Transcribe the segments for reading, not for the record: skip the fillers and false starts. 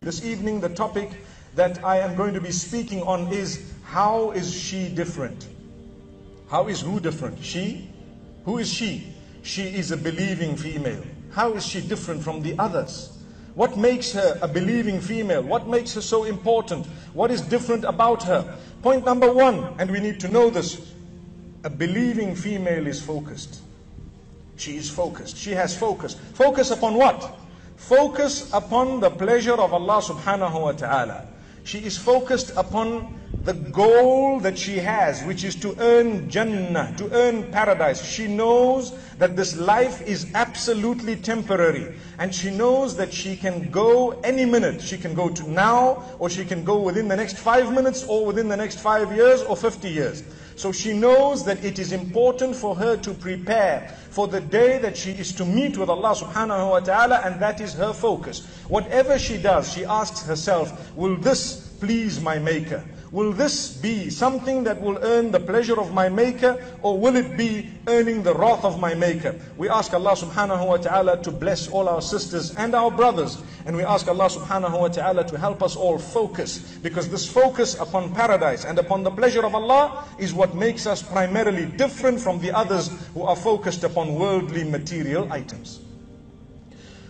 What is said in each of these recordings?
This evening the topic that I am going to be speaking on is, how is she different? How is who different? She? Who is she? She is a believing female. How is she different from the others? What makes her a believing female? What makes her so important? What is different about her? Point number one, and we need to know this, a believing female is focused. She is focused. She has focus. Focus upon what? Focus upon the pleasure of Allah subhanahu wa ta'ala. She is focused upon the goal that she has, which is to earn Jannah, to earn paradise. She knows that this life is absolutely temporary, and she knows that she can go any minute. She can go to now, or she can go within the next 5 minutes, or within the next 5 years, or 50 years. So she knows that it is important for her to prepare for the day that she is to meet with Allah subhanahu wa ta'ala, and that is her focus. Whatever she does, she asks herself, will this please my Maker? Will this be something that will earn the pleasure of my Maker, or will it be earning the wrath of my Maker? We ask Allah subhanahu wa ta'ala to bless all our sisters and our brothers, and we ask Allah subhanahu wa ta'ala to help us all focus, because this focus upon paradise and upon the pleasure of Allah is what makes us primarily different from the others who are focused upon worldly material items.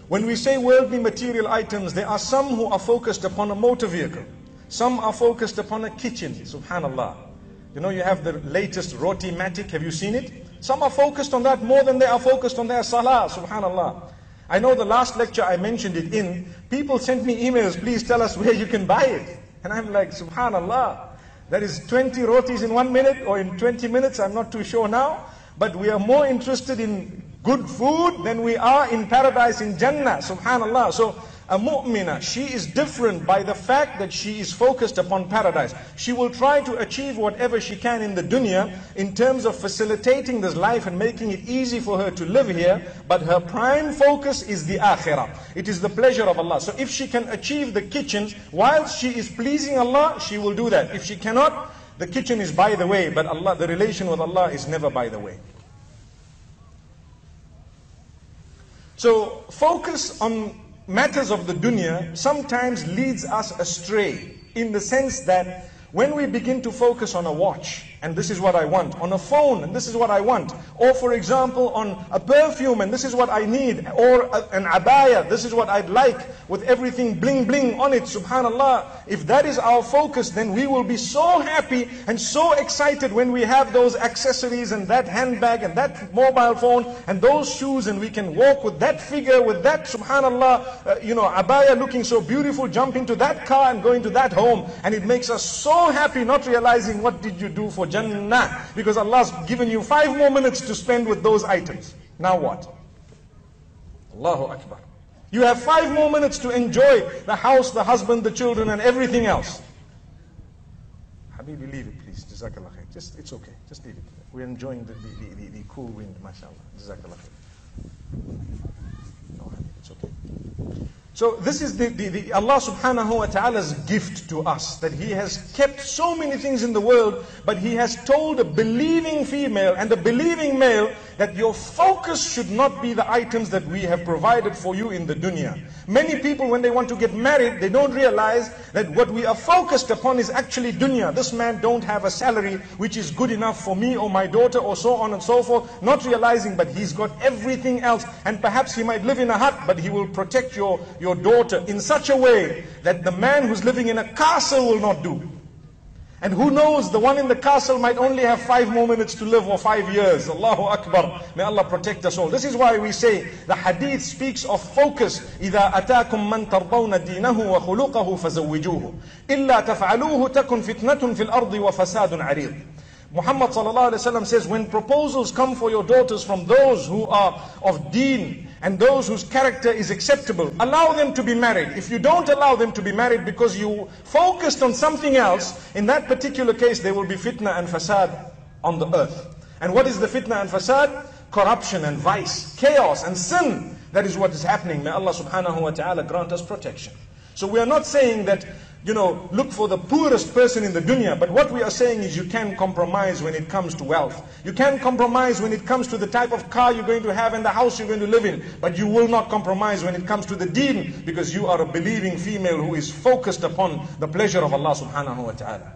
When we say worldly material items, there are some who are focused upon a motor vehicle. Some are focused upon a kitchen, subhanallah. You know, you have the latest Roti-matic, have you seen it? Some are focused on that more than they are focused on their salah, subhanallah. I know the last lecture I mentioned it in, people sent me emails, please tell us where you can buy it. And I'm like, subhanallah, that is 20 rotis in 1 minute or in 20 minutes, I'm not too sure now. But we are more interested in good food than we are in paradise, in Jannah, subhanallah. So a mu'mina, she is different by the fact that she is focused upon paradise. She will try to achieve whatever she can in the dunya in terms of facilitating this life and making it easy for her to live here, but her prime focus is the akhirah. It is the pleasure of Allah. So if she can achieve the kitchen whilst she is pleasing Allah, she will do that. If she cannot, the kitchen is by the way, but Allah, the relation with Allah is never by the way. So focus on matters of the dunya sometimes leads us astray, in the sense that when we begin to focus on a watch, and this is what I want, on a phone, and this is what I want, or for example on a perfume, and this is what I need, or an abaya, this is what I'd like, with everything bling bling on it, subhanallah. If that is our focus, then we will be so happy and so excited when we have those accessories and that handbag and that mobile phone and those shoes, and we can walk with that figure, with that subhanallah, abaya looking so beautiful, jump into that car and go into that home, and it makes us so happy, not realizing what did you do for Jannah, because Allah's given you 5 more minutes to spend with those items. Now what? Allahu Akbar. You have 5 more minutes to enjoy the house, the husband, the children, and everything else. Habibi, leave it please. Jazakallah khair. It's okay. Just leave it. We're enjoying the cool wind, mashallah. Jazakallah khair. No, Habibi, it's okay. So this is the Allah subhanahu wa ta'ala's gift to us, that He has kept so many things in the world, but He has told a believing female and a believing male that your focus should not be the items that we have provided for you in the dunya. Many people, when they want to get married, they don't realize that what we are focused upon is actually dunya. This man don't have a salary which is good enough for me or my daughter, or so on and so forth, not realizing, but he's got everything else, and perhaps he might live in a hut, but he will protect your daughter in such a way that the man who's living in a castle will not do. And who knows, the one in the castle might only have 5 more minutes to live, or 5 years. Allahu Akbar. May Allah protect us all. This is why we say the hadith speaks of focus. إِذَا أَتَاكُمْ مَنْ تَرْضَوْنَ دِينَهُ وَخُلُقَهُ فَزَوِّجُوهُ إِلَّا تَفْعَلُوهُ تَكُنْ فِتْنَةٌ فِي الْأَرْضِ وَفَسَادٌ عَرِيضٌ. Muhammad sallallahu alaihi wasallam says, when proposals come for your daughters from those who are of deen and those whose character is acceptable, allow them to be married. If you don't allow them to be married because you focused on something else, in that particular case there will be fitna and fasad on the earth. And what is the fitna and fasad? Corruption and vice, chaos and sin. That is what is happening. May Allah subhanahu wa ta'ala grant us protection. So we are not saying that, look for the poorest person in the dunya. But what we are saying is you can compromise when it comes to wealth. You can compromise when it comes to the type of car you're going to have and the house you're going to live in. But you will not compromise when it comes to the deen, because you are a believing female who is focused upon the pleasure of Allah subhanahu wa ta'ala.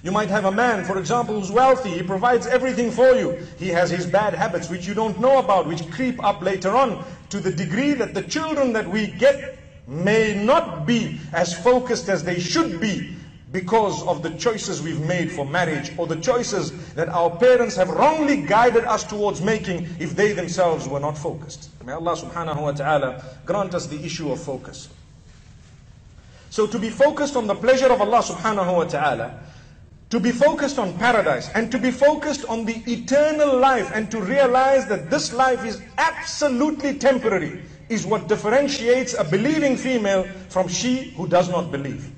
You might have a man, for example, who's wealthy. He provides everything for you. He has his bad habits which you don't know about, which creep up later on, to the degree that the children that we get may not be as focused as they should be, because of the choices we've made for marriage, or the choices that our parents have wrongly guided us towards making if they themselves were not focused. May Allah subhanahu wa ta'ala grant us the issue of focus. So to be focused on the pleasure of Allah subhanahu wa ta'ala, to be focused on paradise, and to be focused on the eternal life, and to realize that this life is absolutely temporary, is what differentiates a believing female from she who does not believe.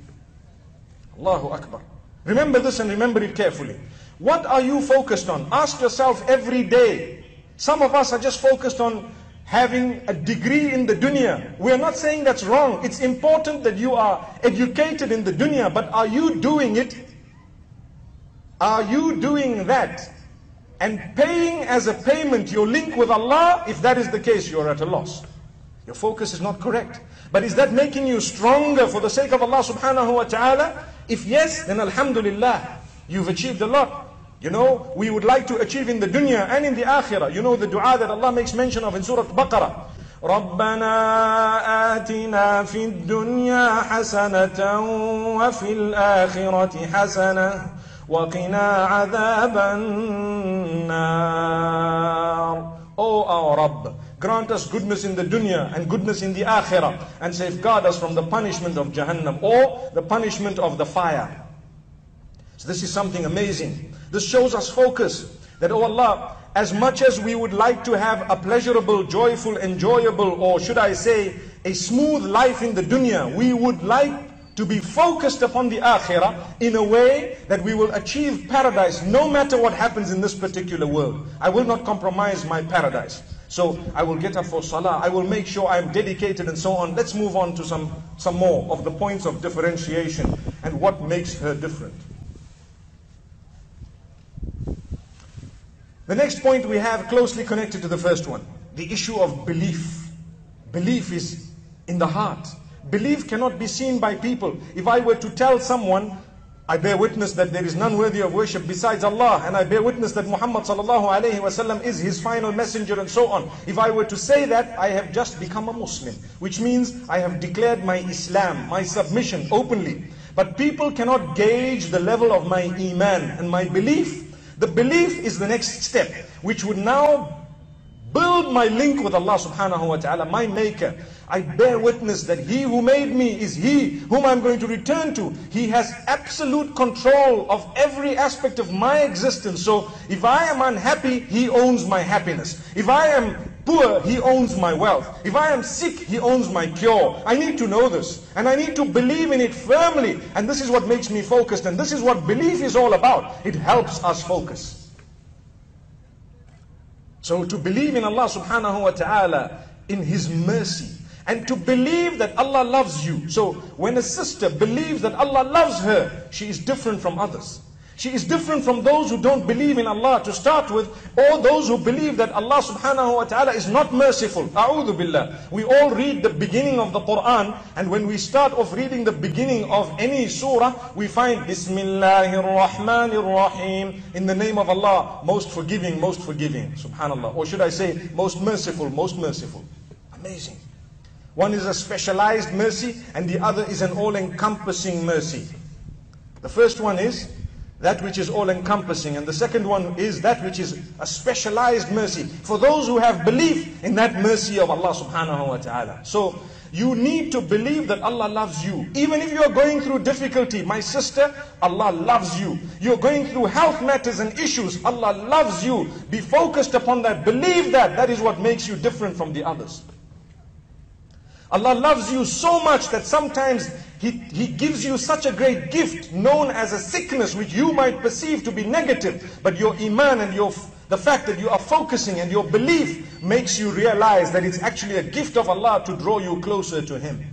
Allahu Akbar. Remember this and remember it carefully. What are you focused on? Ask yourself every day. Some of us are just focused on having a degree in the dunya. We are not saying that's wrong. It's important that you are educated in the dunya, but are you doing it? Are you doing that and paying as a payment your link with Allah? If that is the case, you're at a loss. Your focus is not correct. But is that making you stronger for the sake of Allah subhanahu wa ta'ala? If yes, then alhamdulillah, you've achieved a lot. We would like to achieve in the dunya and in the akhirah. The dua that Allah makes mention of in Surah Baqarah. رَبَّنَا آتِنَا فِي الدُّنْيَا حَسَنَةً وَفِي الْآخِرَةِ حَسَنَةً وَقِنَا عَذَابَ النَّارِ. O our Rabb, grant us goodness in the dunya and goodness in the akhirah, and safeguard us from the punishment of Jahannam, or the punishment of the fire. So this is something amazing. This shows us focus. That, oh Allah, as much as we would like to have a pleasurable, joyful, enjoyable, or should I say, a smooth life in the dunya, we would like to be focused upon the akhirah in a way that we will achieve paradise no matter what happens in this particular world. I will not compromise my paradise. So I will get up for salah, I will make sure I am dedicated and so on. Let's move on to some more of the points of differentiation and what makes her different. The next point we have closely connected to the first one, the issue of belief. Belief is in the heart. Belief cannot be seen by people. If I were to tell someone, I bear witness that there is none worthy of worship besides Allah, and I bear witness that Muhammad sallallahu alaihi wasallam is his final messenger and so on. If I were to say that, I have just become a Muslim, which means I have declared my Islam, my submission openly. But people cannot gauge the level of my iman and my belief. The belief is the next step, which would now build my link with Allah subhanahu wa ta'ala, my maker. I bear witness that He who made me is He whom I'm going to return to. He has absolute control of every aspect of my existence. So if I am unhappy, He owns my happiness. If I am poor, He owns my wealth. If I am sick, He owns my cure. I need to know this, and I need to believe in it firmly. And this is what makes me focused, and this is what belief is all about. It helps us focus. So to believe in Allah subhanahu wa ta'ala, in His mercy, and to believe that Allah loves you. So when a sister believes that Allah loves her, she is different from others. She is different from those who don't believe in Allah to start with, or those who believe that Allah subhanahu wa ta'ala is not merciful. A'udhu billah. We all read the beginning of the Quran, and when we start off reading the beginning of any surah, we find Bismillahir Rahmanir Rahim, in the name of Allah, most forgiving, subhanallah. Or should I say, most merciful, most merciful. Amazing. One is a specialized mercy, and the other is an all-encompassing mercy. The first one is that which is all-encompassing, and the second one is that which is a specialized mercy for those who have belief in that mercy of Allah subhanahu wa ta'ala. So you need to believe that Allah loves you. Even if you are going through difficulty, my sister, Allah loves you. You're going through health matters and issues, Allah loves you. Be focused upon that. Believe that. That is what makes you different from the others. Allah loves you so much that sometimes He gives you such a great gift known as a sickness which you might perceive to be negative. But your iman and the fact that you are focusing and your belief makes you realize that it's actually a gift of Allah to draw you closer to Him.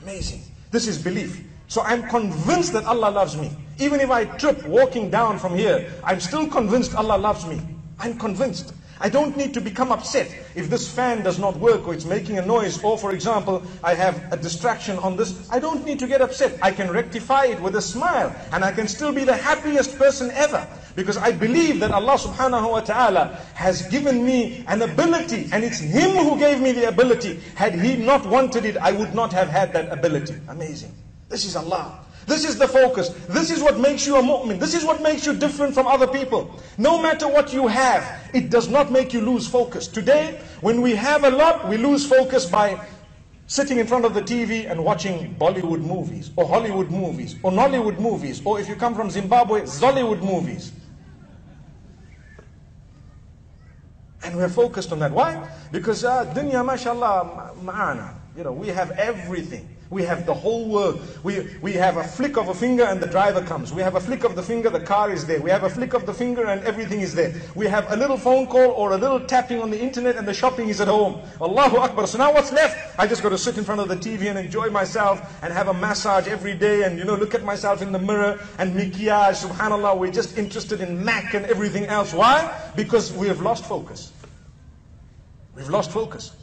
Amazing. This is belief. So I'm convinced that Allah loves me. Even if I trip walking down from here, I'm still convinced Allah loves me. I'm convinced. I don't need to become upset if this fan does not work or it's making a noise, or for example, I have a distraction on this. I don't need to get upset. I can rectify it with a smile, and I can still be the happiest person ever. Because I believe that Allah subhanahu wa ta'ala has given me an ability, and it's Him who gave me the ability. Had He not wanted it, I would not have had that ability. Amazing. This is Allah. This is the focus. This is what makes you a mu'min. This is what makes you different from other people. No matter what you have, it does not make you lose focus. Today, when we have a lot, we lose focus by sitting in front of the TV and watching Bollywood movies, or Hollywood movies, or Nollywood movies, or if you come from Zimbabwe, Zollywood movies. And we're focused on that. Why? Because dunya, mashallah, ma'ana. You know, we have everything. We have the whole world. We have a flick of a finger and the driver comes. We have a flick of the finger, the car is there. We have a flick of the finger and everything is there. We have a little phone call or a little tapping on the internet and the shopping is at home. Allahu Akbar. So now what's left? I just got to sit in front of the TV and enjoy myself and have a massage every day and, you know, look at myself in the mirror and maquillage. Subhanallah, we're just interested in Mac and everything else. Why? Because we have lost focus. We've lost focus.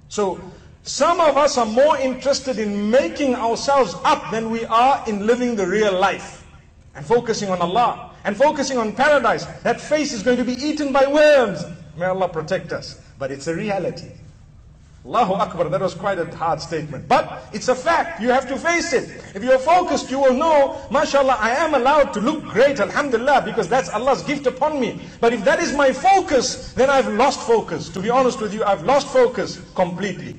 So some of us are more interested in making ourselves up than we are in living the real life and focusing on Allah and focusing on paradise. That face is going to be eaten by worms. May Allah protect us. But it's a reality. Allahu Akbar, that was quite a hard statement. But it's a fact. You have to face it. If you're focused, you will know, mashallah, I am allowed to look great, alhamdulillah, because that's Allah's gift upon me. But if that is my focus, then I've lost focus. To be honest with you, I've lost focus completely.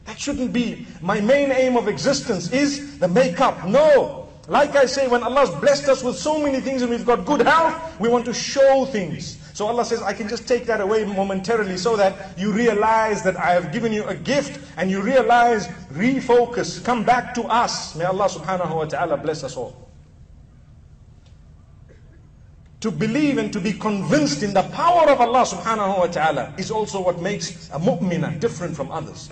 That shouldn't be. My main aim of existence is the makeup. No. Like I say, when Allah's blessed us with so many things and we've got good health, we want to show things. So Allah says, I can just take that away momentarily so that you realize that I have given you a gift and you realize, refocus, come back to us. May Allah subhanahu wa ta'ala bless us all. To believe and to be convinced in the power of Allah subhanahu wa ta'ala is also what makes a mu'minah different from others.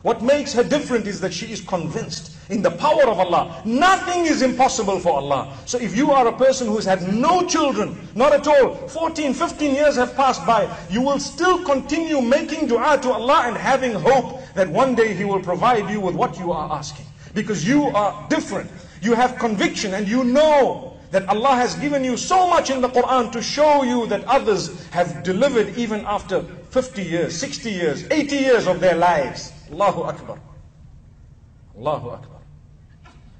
What makes her different is that she is convinced in the power of Allah. Nothing is impossible for Allah. So if you are a person who has had no children, not at all, 14, 15 years have passed by, you will still continue making dua to Allah and having hope that one day He will provide you with what you are asking. Because you are different. You have conviction and you know that Allah has given you so much in the Quran to show you that others have delivered even after 50 years, 60 years, 80 years of their lives. Allahu Akbar. Allahu Akbar.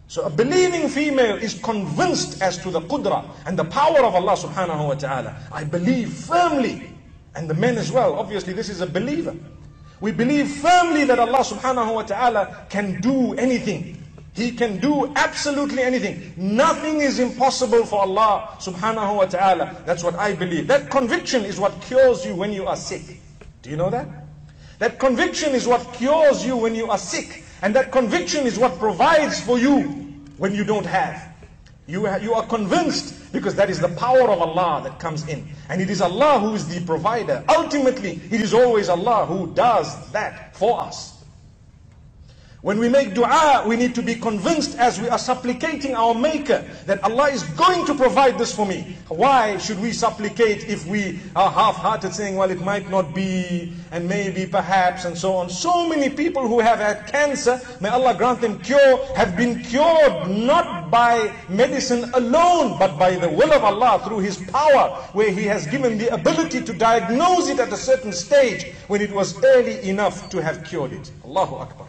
So a believing female is convinced as to the qudra and the power of Allah subhanahu wa ta'ala. I believe firmly, and the men as well, obviously this is a believer. We believe firmly that Allah subhanahu wa ta'ala can do anything. He can do absolutely anything. Nothing is impossible for Allah subhanahu wa ta'ala. That's what I believe. That conviction is what cures you when you are sick. Do you know that? That conviction is what cures you when you are sick. And that conviction is what provides for you when you don't have. You are convinced because that is the power of Allah that comes in. And it is Allah who is the provider. Ultimately, it is always Allah who does that for us. When we make dua, we need to be convinced as we are supplicating our Maker that Allah is going to provide this for me. Why should we supplicate if we are half-hearted saying, well, it might not be, and maybe, perhaps, and so on. So many people who have had cancer, may Allah grant them cure, have been cured not by medicine alone, but by the will of Allah through His power, where He has given the ability to diagnose it at a certain stage when it was early enough to have cured it. Allahu Akbar.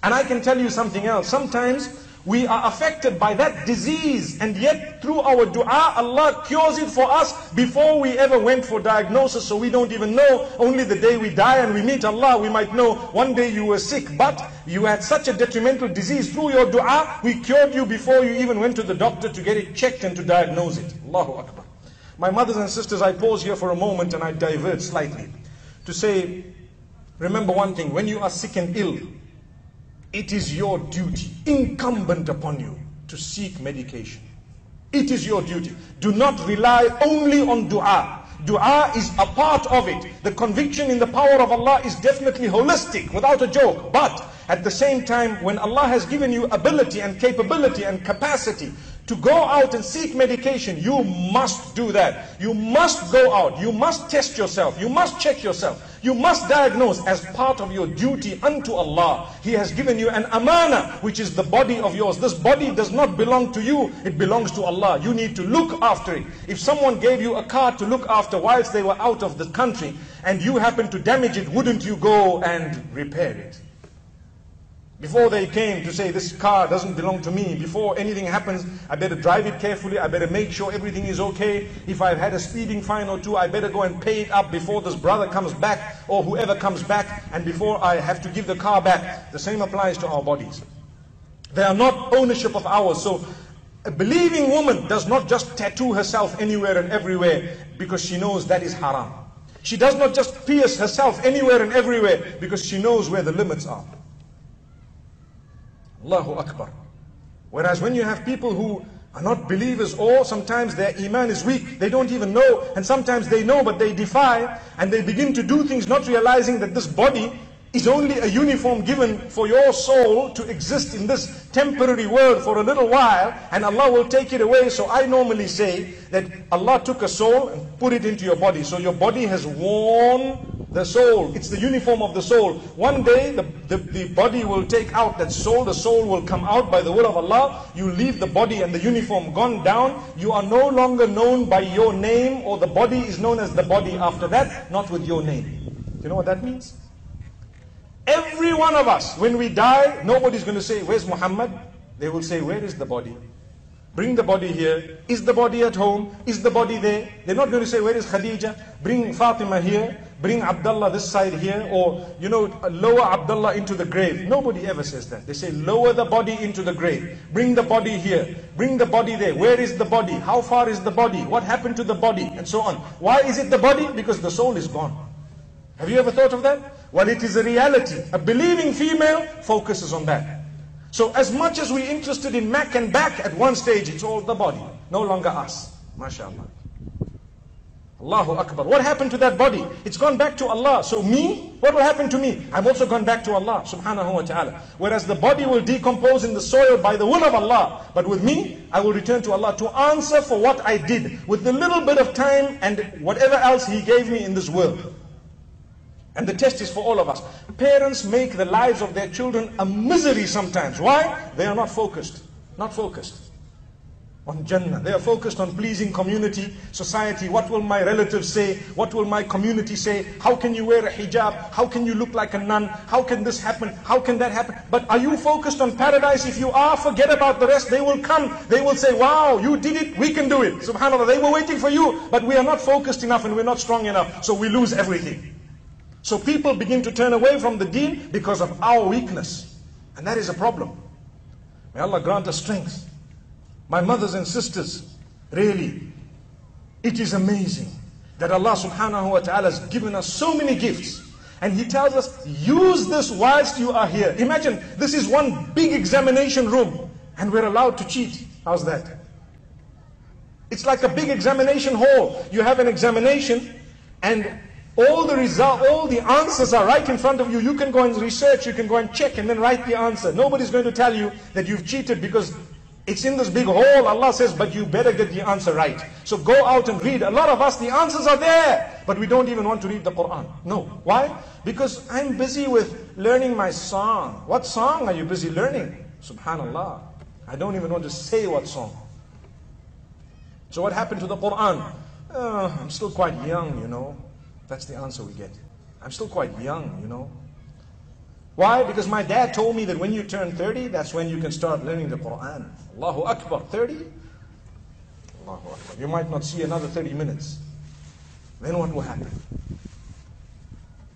And I can tell you something else. Sometimes we are affected by that disease, and yet through our dua, Allah cures it for us before we ever went for diagnosis. So we don't even know. Only the day we die and we meet Allah, we might know one day you were sick, but you had such a detrimental disease. Through your dua, we cured you before you even went to the doctor to get it checked and to diagnose it. Allahu Akbar. My mothers and sisters, I pause here for a moment and I divert slightly to say, remember one thing, when you are sick and ill, it is your duty, incumbent upon you, to seek medication. It is your duty. Do not rely only on dua. Dua is a part of it. The conviction in the power of Allah is definitely holistic, without a joke. But at the same time, when Allah has given you ability and capability and capacity to go out and seek medication, you must do that. You must go out. You must test yourself. You must check yourself. You must diagnose as part of your duty unto Allah. He has given you an amana, which is the body of yours. This body does not belong to you. It belongs to Allah. You need to look after it. If someone gave you a car to look after whilst they were out of the country and you happen to damage it, wouldn't you go and repair it? Before they came to say, this car doesn't belong to me, before anything happens, I better drive it carefully, I better make sure everything is okay. If I've had a speeding fine or two, I better go and pay it up before this brother comes back, or whoever comes back, and before I have to give the car back. The same applies to our bodies. They are not ownership of ours. So a believing woman does not just tattoo herself anywhere and everywhere because she knows that is haram. She does not just pierce herself anywhere and everywhere because she knows where the limits are. Allahu Akbar. Whereas when you have people who are not believers, or sometimes their iman is weak, they don't even know, and sometimes they know but they defy, and they begin to do things not realizing that this body is only a uniform given for your soul to exist in this temporary world for a little while, and Allah will take it away. So I normally say that Allah took a soul and put it into your body. So your body has worn the soul. It's the uniform of the soul. One day the body will take out that soul. The soul will come out by the will of Allah. You leave the body and the uniform gone down. You are no longer known by your name, or the body is known as the body after that, not with your name. You know what that means? Every one of us, when we die, nobody's going to say, where's Muhammad? They will say, where is the body? Bring the body here. Is the body at home? Is the body there? They're not going to say, where is Khadija? Bring Fatima here. Bring Abdullah this side here. Or, lower Abdullah into the grave. Nobody ever says that. They say, lower the body into the grave. Bring the body here. Bring the body there. Where is the body? How far is the body? What happened to the body? And so on. Why is it the body? Because the soul is gone. Have you ever thought of that? Well, it is a reality. A believing female focuses on that. So as much as we're interested in Mac and back, at one stage it's all the body, no longer us. MashaAllah. Allahu Akbar. What happened to that body? It's gone back to Allah. So me, what will happen to me? I'm also gone back to Allah subhanahu wa ta'ala. Whereas the body will decompose in the soil by the will of Allah. But with me, I will return to Allah to answer for what I did with the little bit of time and whatever else He gave me in this world. And the test is for all of us. Parents make the lives of their children a misery sometimes. Why? They are not focused. Not focused on Jannah. They are focused on pleasing community, society. What will my relatives say? What will my community say? How can you wear a hijab? How can you look like a nun? How can this happen? How can that happen? But are you focused on paradise? If you are, forget about the rest. They will come. They will say, wow, you did it. We can do it. SubhanAllah. They were waiting for you. But we are not focused enough and we're not strong enough. So we lose everything. So people begin to turn away from the deen because of our weakness. And that is a problem. May Allah grant us strength. My mothers and sisters, really, it is amazing that Allah subhanahu wa ta'ala has given us so many gifts. And He tells us, use this whilst you are here. Imagine, this is one big examination room and we're allowed to cheat. How's that? It's like a big examination hall. You have an examination and all the answers are right in front of you. You can go and research, you can go and check and then write the answer. Nobody's going to tell you that you've cheated because it's in this big hall. Allah says, but you better get the answer right. So go out and read. A lot of us, the answers are there, but we don't even want to read the Quran. No. Why? Because I'm busy with learning my song. What song are you busy learning? Subhanallah. I don't even want to say what song. So what happened to the Quran? I'm still quite young, That's the answer we get. I'm still quite young, Why? Because my dad told me that when you turn 30, that's when you can start learning the Quran. Allahu Akbar. 30? Allahu Akbar. You might not see another 30 minutes. Then what will happen?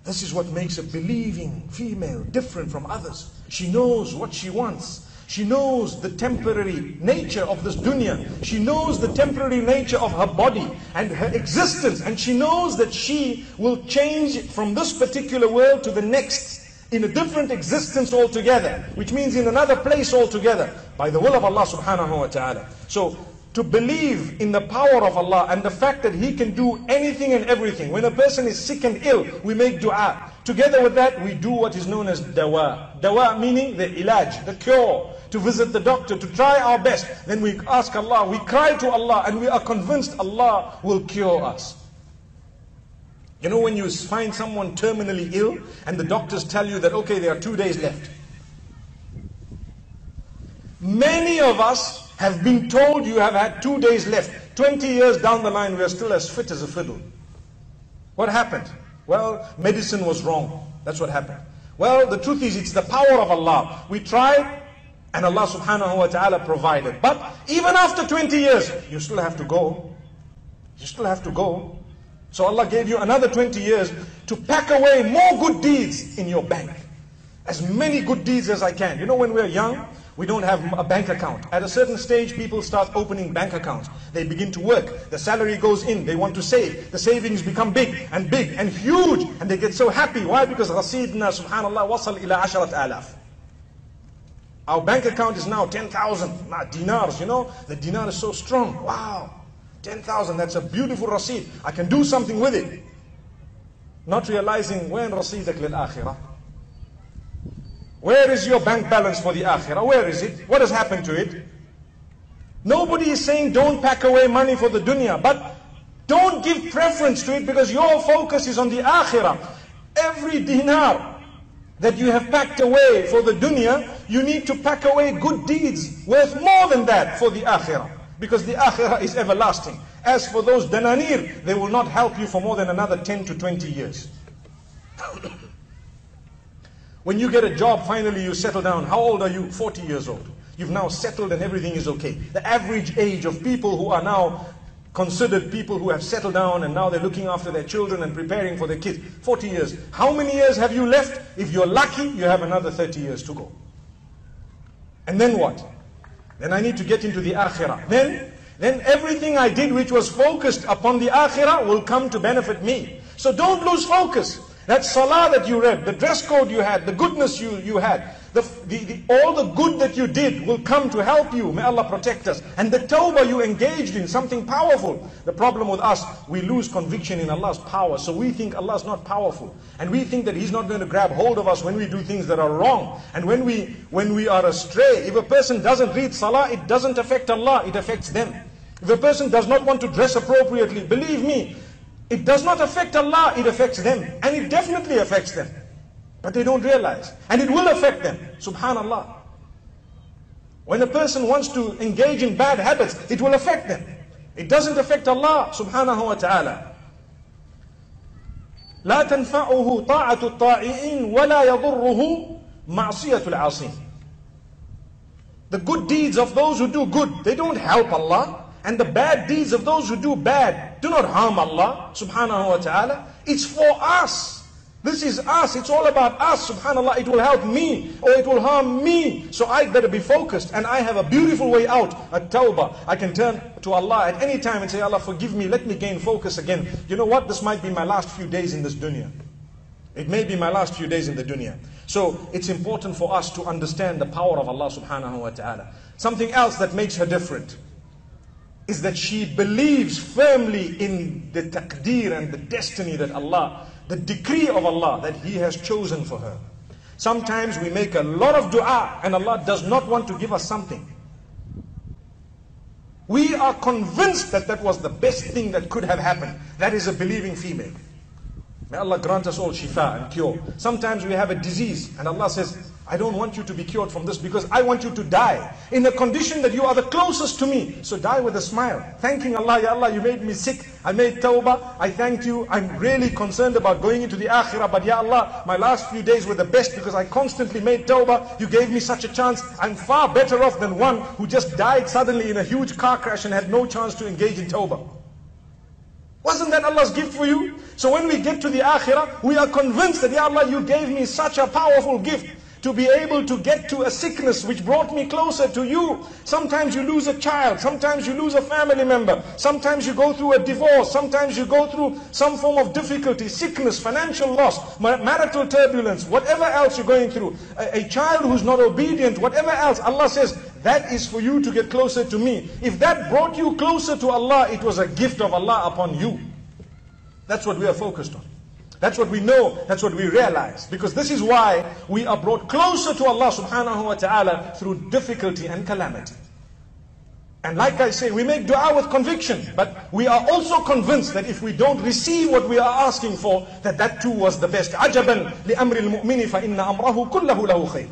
This is what makes a believing female different from others. She knows what she wants. She knows the temporary nature of this dunya. She knows the temporary nature of her body and her existence. And she knows that she will change from this particular world to the next in a different existence altogether. Which means in another place altogether. By the will of Allah subhanahu wa ta'ala. So to believe in the power of Allah and the fact that He can do anything and everything. When a person is sick and ill, we make dua. Together with that, we do what is known as dawa. Dawa meaning the ilaj, the cure. To visit the doctor, to try our best. Then we ask Allah, we cry to Allah, and we are convinced Allah will cure us. You know, when you find someone terminally ill and the doctors tell you that, okay, there are 2 days left. Many of us have been told you have had 2 days left. 20 years down the line, we are still as fit as a fiddle. What happened? Well, medicine was wrong. That's what happened. Well, the truth is, it's the power of Allah. We tried, and Allah subhanahu wa ta'ala provided. But even after 20 years, you still have to go. You still have to go. So Allah gave you another 20 years to pack away more good deeds in your bank. As many good deeds as I can. You know, when we're young, we don't have a bank account. At a certain stage, people start opening bank accounts. They begin to work. The salary goes in. They want to save. The savings become big and huge. And they get so happy. Why? Because Rasidna, subhanallah, wasal ila 10,000. Our bank account is now 10,000 dinars, you know. The dinar is so strong. Wow, 10,000, that's a beautiful rasid. I can do something with it. Not realizing, when rasidak lil akhirah? Where is your bank balance for the akhirah? Where is it? What has happened to it? Nobody is saying don't pack away money for the dunya, but don't give preference to it because your focus is on the akhirah. Every dinar that you have packed away for the dunya, you need to pack away good deeds worth more than that for the akhirah. Because the akhirah is everlasting. As for those dananir, they will not help you for more than another 10 to 20 years. When you get a job, finally you settle down. How old are you? 40 years old. You've now settled and everything is okay. The average age of people who are now considered people who have settled down and now they're looking after their children and preparing for their kids, 40 years. How many years have you left? If you're lucky, you have another 30 years to go. And then what? Then I need to get into the akhirah. Then everything I did which was focused upon the akhirah will come to benefit me. So don't lose focus. That salah that you read, the dress code you had, the goodness you had, all the good that you did will come to help you. May Allah protect us. And the tawbah you engaged in, something powerful. The problem with us, we lose conviction in Allah's power. So we think Allah is not powerful. And we think that He's not going to grab hold of us when we do things that are wrong. And when we are astray, if a person doesn't read salah, it doesn't affect Allah, it affects them. If a person does not want to dress appropriately, believe me, it does not affect Allah, it affects them. And it definitely affects them. But they don't realize. And it will affect them. Subhanallah. When a person wants to engage in bad habits, it will affect them. It doesn't affect Allah subhanahu wa ta'ala. لا تنفعه طاعة الطائعين ولا يضره معصية العاصين. The good deeds of those who do good, they don't help Allah. And the bad deeds of those who do bad do not harm Allah subhanahu wa ta'ala. It's for us. This is us. It's all about us. Subhanallah, it will help me or it will harm me. So I better be focused. And I have a beautiful way out, at tawbah. I can turn to Allah at any time and say, Allah, forgive me. Let me gain focus again. You know what? This might be my last few days in this dunya. It may be my last few days in the dunya. So it's important for us to understand the power of Allah subhanahu wa ta'ala. Something else that makes her different is that she believes firmly in the taqdeer and the destiny that Allah, the decree of Allah that He has chosen for her. Sometimes we make a lot of dua and Allah does not want to give us something. We are convinced that that was the best thing that could have happened. That is a believing female. May Allah grant us all shifa and cure. Sometimes we have a disease and Allah says, I don't want you to be cured from this because I want you to die in a condition that you are the closest to me. So die with a smile, thanking Allah. Ya Allah, you made me sick. I made tawbah. I thanked you. I'm really concerned about going into the akhirah. But Ya Allah, my last few days were the best because I constantly made tawbah. You gave me such a chance. I'm far better off than one who just died suddenly in a huge car crash and had no chance to engage in tawbah. Wasn't that Allah's gift for you? So when we get to the akhirah, we are convinced that Ya Allah, you gave me such a powerful gift to be able to get to a sickness which brought me closer to you. Sometimes you lose a child, sometimes you lose a family member, sometimes you go through a divorce, sometimes you go through some form of difficulty, sickness, financial loss, marital turbulence, whatever else you're going through, a child who's not obedient, whatever else. Allah says, that is for you to get closer to me. If that brought you closer to Allah, it was a gift of Allah upon you. That's what we are focused on. That's what we know, that's what we realize. Because this is why we are brought closer to Allah subhanahu wa ta'ala through difficulty and calamity. And like I say, we make dua with conviction, but we are also convinced that if we don't receive what we are asking for, that too was the best. عَجَبًا لِأَمْرِ الْمُؤْمِنِ فَإِنَّ أَمْرَهُ كُلَّهُ لَهُ خَيْرٌ.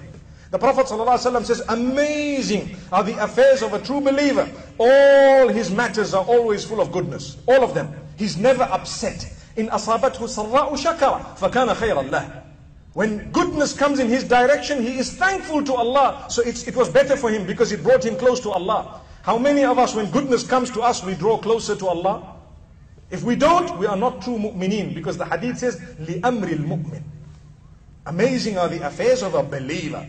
The Prophet ﷺ says, amazing are the affairs of a true believer. All his matters are always full of goodness. All of them. He's never upset. إِنْ أَصَابَتْهُ سَرَّاءُ شَكَرًا فَكَانَ خَيْرًا لَهُ. When goodness comes in his direction, he is thankful to Allah. So it was better for him because it brought him close to Allah. How many of us, when goodness comes to us, we draw closer to Allah? If we don't, we are not true mu'mineen, because the hadith says, لِأَمْرِ الْمُؤْمِنِ. Amazing are the affairs of a believer.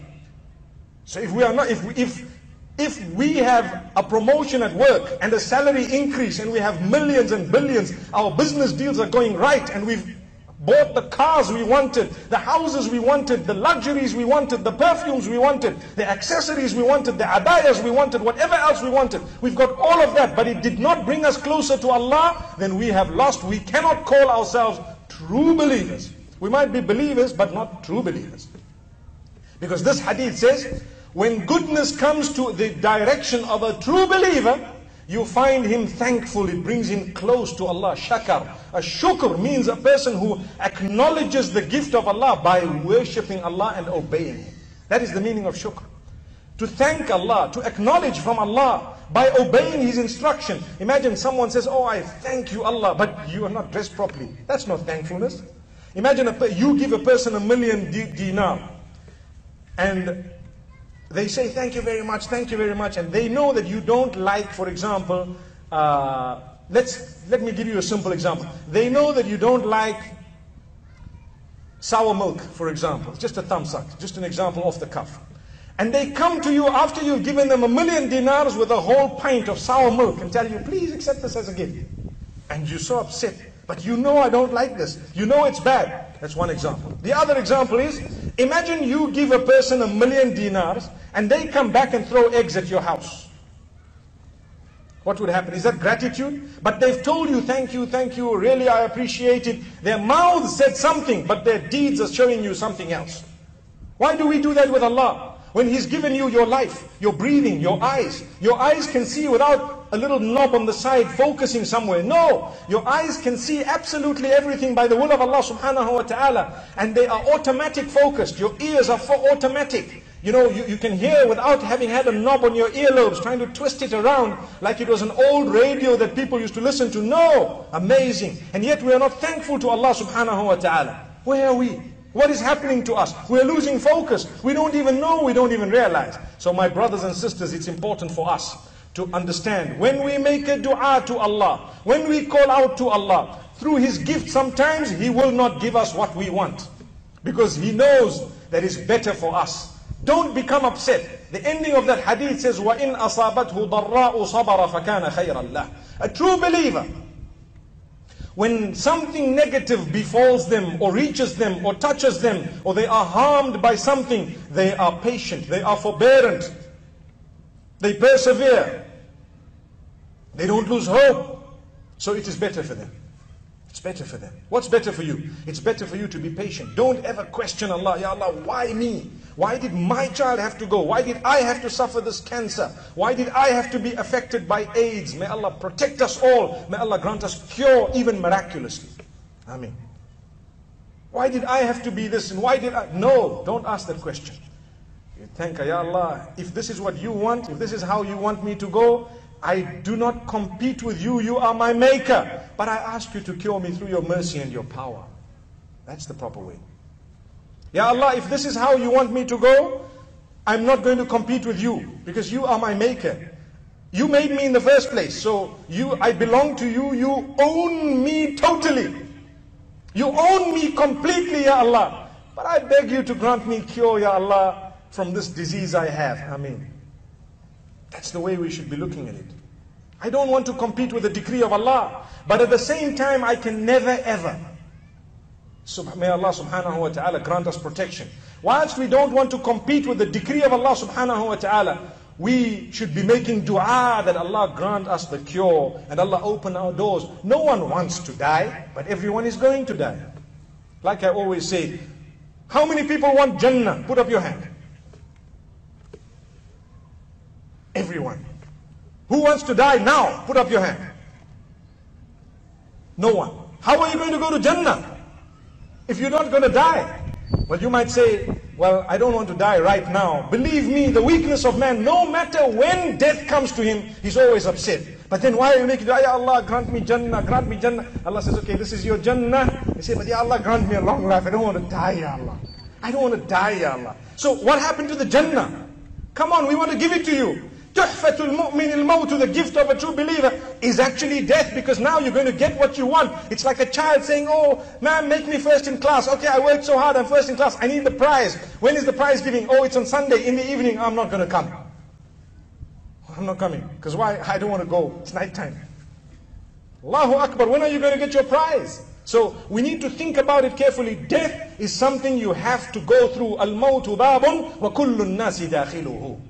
So if we are not, if we have a promotion at work and a salary increase and we have millions and billions, our business deals are going right and we've bought the cars we wanted, the houses we wanted, the luxuries we wanted, the perfumes we wanted, the accessories we wanted, the abayas we wanted, whatever else we wanted. We've got all of that, but it did not bring us closer to Allah, then we have lost. We cannot call ourselves true believers. We might be believers, but not true believers. Because this hadith says, when goodness comes to the direction of a true believer, you find him thankful, it brings him close to Allah. Shakar. A shukr means a person who acknowledges the gift of Allah by worshipping Allah and obeying Him. That is the meaning of shukr. To thank Allah, to acknowledge from Allah by obeying His instruction. Imagine someone says, oh, I thank you Allah, but you are not dressed properly. That's not thankfulness. Imagine you give a person $1 million dinar and they say, thank you very much, and they know that you don't like, for example, let me give you a simple example. They know that you don't like sour milk, for example. Just a thumbs up, just an example off the cuff. And they come to you after you've given them $1 million dinars with a whole pint of sour milk and tell you, please accept this as a gift. And you're so upset. But you know I don't like this. You know it's bad. That's one example. The other example is, imagine you give a person $1 million dinars and they come back and throw eggs at your house. What would happen? Is that gratitude? But they've told you, thank you, really I appreciate it. Their mouths said something, but their deeds are showing you something else. Why do we do that with Allah? When He's given you your life, your breathing, your eyes. Your eyes can see without a little knob on the side focusing somewhere. No, your eyes can see absolutely everything by the will of Allah subhanahu wa ta'ala. And they are automatic focused. Your ears are automatic. You know, you can hear without having had a knob on your earlobes, trying to twist it around like it was an old radio that people used to listen to. No, amazing. And yet we are not thankful to Allah subhanahu wa ta'ala. Where are we? What is happening to us? We're losing focus. We don't even know, we don't even realize. So my brothers and sisters, it's important for us to understand, when we make a dua to Allah, when we call out to Allah, through His gift, sometimes He will not give us what we want. Because He knows that is better for us. Don't become upset. The ending of that hadith says, وَإِنْ أَصَابَتْهُ ضَرَّاءُ صَبَرَ فَكَانَ خَيْرًا لَهُ. A true believer, when something negative befalls them, or reaches them, or touches them, or they are harmed by something, they are patient, they are forbearant, they persevere, they don't lose hope. So it is better for them. It's better for them. What's better for you? It's better for you to be patient. Don't ever question Allah. Ya Allah, why me? Why did my child have to go? Why did I have to suffer this cancer? Why did I have to be affected by AIDS? May Allah protect us all. May Allah grant us cure, even miraculously. Ameen. Why did I have to be this? And why did I? No, don't ask that question. You thank Ya Allah, if this is what you want, if this is how you want me to go, I do not compete with you, you are my maker. But I ask you to cure me through your mercy and your power. That's the proper way. Ya Allah, if this is how you want me to go, I'm not going to compete with you, because you are my maker. You made me in the first place, so I belong to you, you own me totally. You own me completely, Ya Allah. But I beg you to grant me cure, Ya Allah, from this disease I have. Ameen. That's the way we should be looking at it. I don't want to compete with the decree of Allah, but at the same time I can never ever. May Allah subhanahu wa ta'ala grant us protection. Whilst we don't want to compete with the decree of Allah subhanahu wa ta'ala, we should be making dua that Allah grant us the cure and Allah open our doors. No one wants to die, but everyone is going to die. Like I always say, how many people want Jannah? Put up your hand. Everyone. Who wants to die now? Put up your hand. No one. How are you going to go to Jannah if you're not going to die? Well, you might say, well, I don't want to die right now. Believe me, the weakness of man, no matter when death comes to him, he's always upset. But then why are you making dua? Ya Allah, grant me Jannah, grant me Jannah. Allah says, okay, this is your Jannah. You say, but Ya Allah, grant me a long life. I don't want to die, Ya Allah. I don't want to die, Ya Allah. So what happened to the Jannah? Come on, we want to give it to you. Tuhfatul mu'min al-mawt, the gift of a true believer, is actually death, because now you're going to get what you want. It's like a child saying, oh, man, make me first in class. Okay, I worked so hard, I'm first in class. I need the prize. When is the prize giving? Oh, it's on Sunday in the evening. I'm not going to come. I'm not coming. Because why? I don't want to go. It's night time. Allahu Akbar. When are you going to get your prize? So we need to think about it carefully. Death is something you have to go through. Al-mawtu babun wa kullu an-nasi dakhiluhu.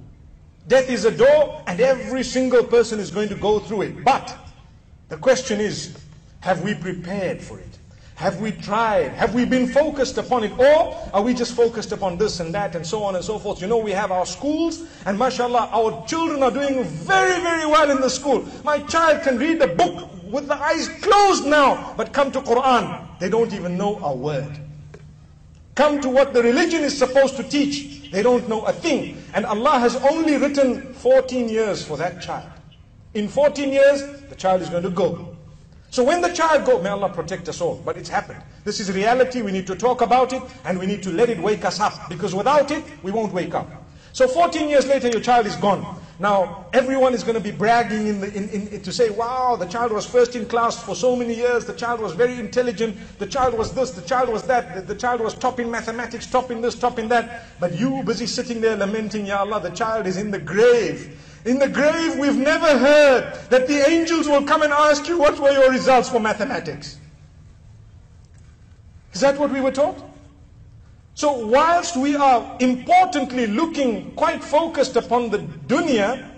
Death is a door, and every single person is going to go through it. But the question is, have we prepared for it? Have we tried? Have we been focused upon it? Or are we just focused upon this and that and so on and so forth? You know, we have our schools, and mashallah, our children are doing very, very well in the school. My child can read a book with the eyes closed now, but come to Quran, they don't even know a word. Come to what the religion is supposed to teach, they don't know a thing. And Allah has only written 14 years for that child. In 14 years, the child is going to go. So when the child goes, may Allah protect us all, but it's happened. This is reality, we need to talk about it, and we need to let it wake us up, because without it, we won't wake up. So 14 years later, your child is gone. Now, everyone is going to be bragging to say, wow, the child was first in class for so many years, the child was very intelligent, the child was this, the child was that, the child was top in mathematics, top in this, top in that. But you busy sitting there lamenting, Ya Allah, the child is in the grave. In the grave, we've never heard that the angels will come and ask you, what were your results for mathematics? Is that what we were taught? So whilst we are importantly looking quite focused upon the dunya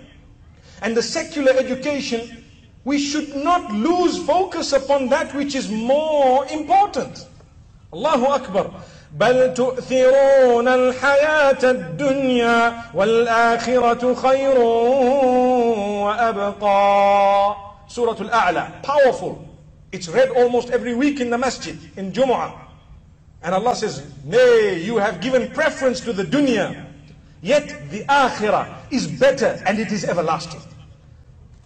and the secular education, we should not lose focus upon that which is more important. Allahu Akbar. بل تؤثرون الحياة الدنيا والآخرة خير وأبقى. Surah Al-A'la, powerful. It's read almost every week in the masjid, in Jumu'ah. And Allah says, nay, you have given preference to the dunya, yet the akhirah is better and it is everlasting.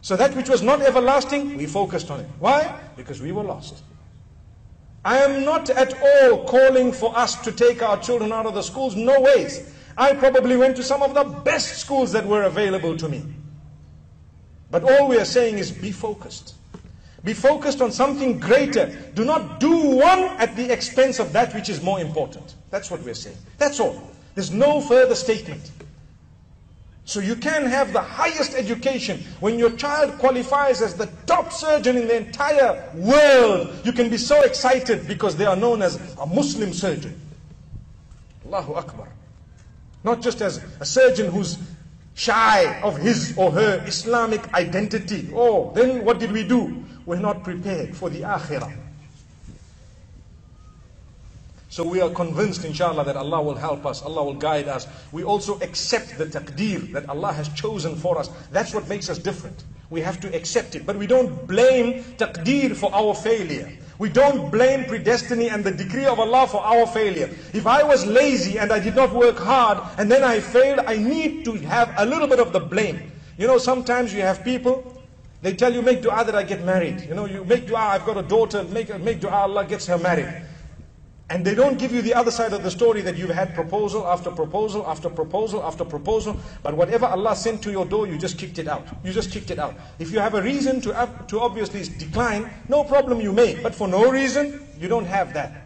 So that which was not everlasting, we focused on it. Why? Because we were lost. I am not at all calling for us to take our children out of the schools, no ways. I probably went to some of the best schools that were available to me. But all we are saying is be focused. Be focused on something greater. Do not do one at the expense of that which is more important. That's what we're saying. That's all. There's no further statement. So you can have the highest education. When your child qualifies as the top surgeon in the entire world, you can be so excited because they are known as a Muslim surgeon. Allahu Akbar. Not just as a surgeon who's shy of his or her Islamic identity. Oh, then what did we do? We're not prepared for the akhirah. So we are convinced, inshallah, that Allah will help us, Allah will guide us. We also accept the taqdeer that Allah has chosen for us. That's what makes us different. We have to accept it. But we don't blame taqdeer for our failure. We don't blame predestiny and the decree of Allah for our failure. If I was lazy and I did not work hard and then I failed, I need to have a little bit of the blame. You know, sometimes you have people, they tell you, make dua that I get married. You know, you make dua, I've got a daughter, make dua, Allah gets her married. And they don't give you the other side of the story, that you've had proposal after proposal after proposal after proposal, but whatever Allah sent to your door, you just kicked it out. You just kicked it out. If you have a reason to obviously decline, no problem, you may. But for no reason, you don't have that.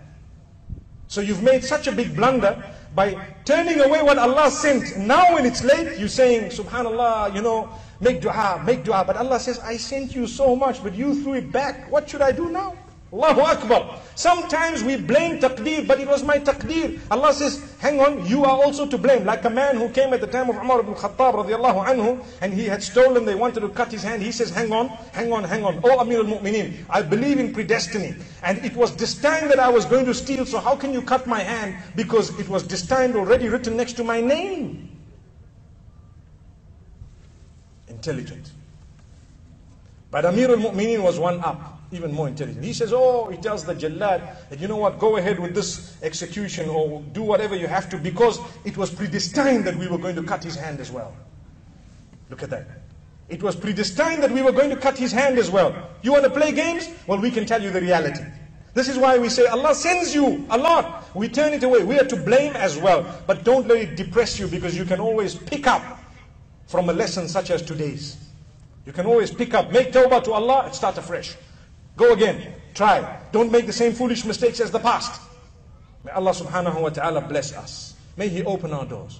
So you've made such a big blunder by turning away what Allah sent. Now when it's late, you're saying, subhanallah, you know, make dua, make dua. But Allah says, I sent you so much, but you threw it back. What should I do now? Allahu Akbar. Sometimes we blame taqdeer, but it was my taqdeer. Allah says, hang on, you are also to blame. Like a man who came at the time of Umar ibn Khattab radiallahu anhu, and he had stolen, they wanted to cut his hand. He says, hang on. Oh Amir al-Mu'mineen, I believe in predestiny. And it was destined that I was going to steal, so how can you cut my hand? Because it was destined already written next to my name. Intelligent. But Amir al-Mu'mineen was one up. Even more intelligent. He says, he tells the Jallad that, you know what, go ahead with this execution or do whatever you have to, because it was predestined that we were going to cut his hand as well. Look at that. It was predestined that we were going to cut his hand as well. You want to play games? Well, we can tell you the reality. This is why we say Allah sends you a lot. We turn it away. We are to blame as well. But don't let it depress you, because you can always pick up from a lesson such as today's. You can always pick up, make tawbah to Allah and start afresh. Go again, try. Don't make the same foolish mistakes as the past. May Allah subhanahu wa ta'ala bless us. May He open our doors.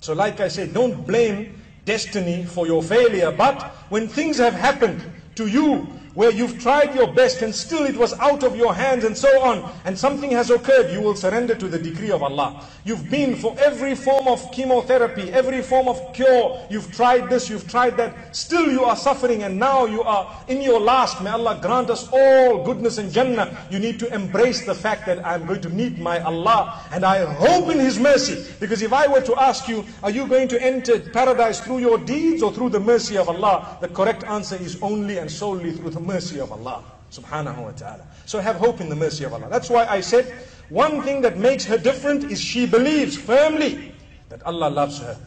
So like I said, don't blame destiny for your failure. But when things have happened to you, where you've tried your best and still it was out of your hands and so on, and something has occurred, you will surrender to the decree of Allah. You've been for every form of chemotherapy, every form of cure, you've tried this, you've tried that, still you are suffering, and now you are in your last. May Allah grant us all goodness and Jannah. You need to embrace the fact that I'm going to meet my Allah, and I hope in His mercy. Because if I were to ask you, are you going to enter paradise through your deeds or through the mercy of Allah? The correct answer is only and solely through the mercy of Allah subhanahu wa ta'ala. So have hope in the mercy of Allah. That's why I said, one thing that makes her different is she believes firmly that Allah loves her.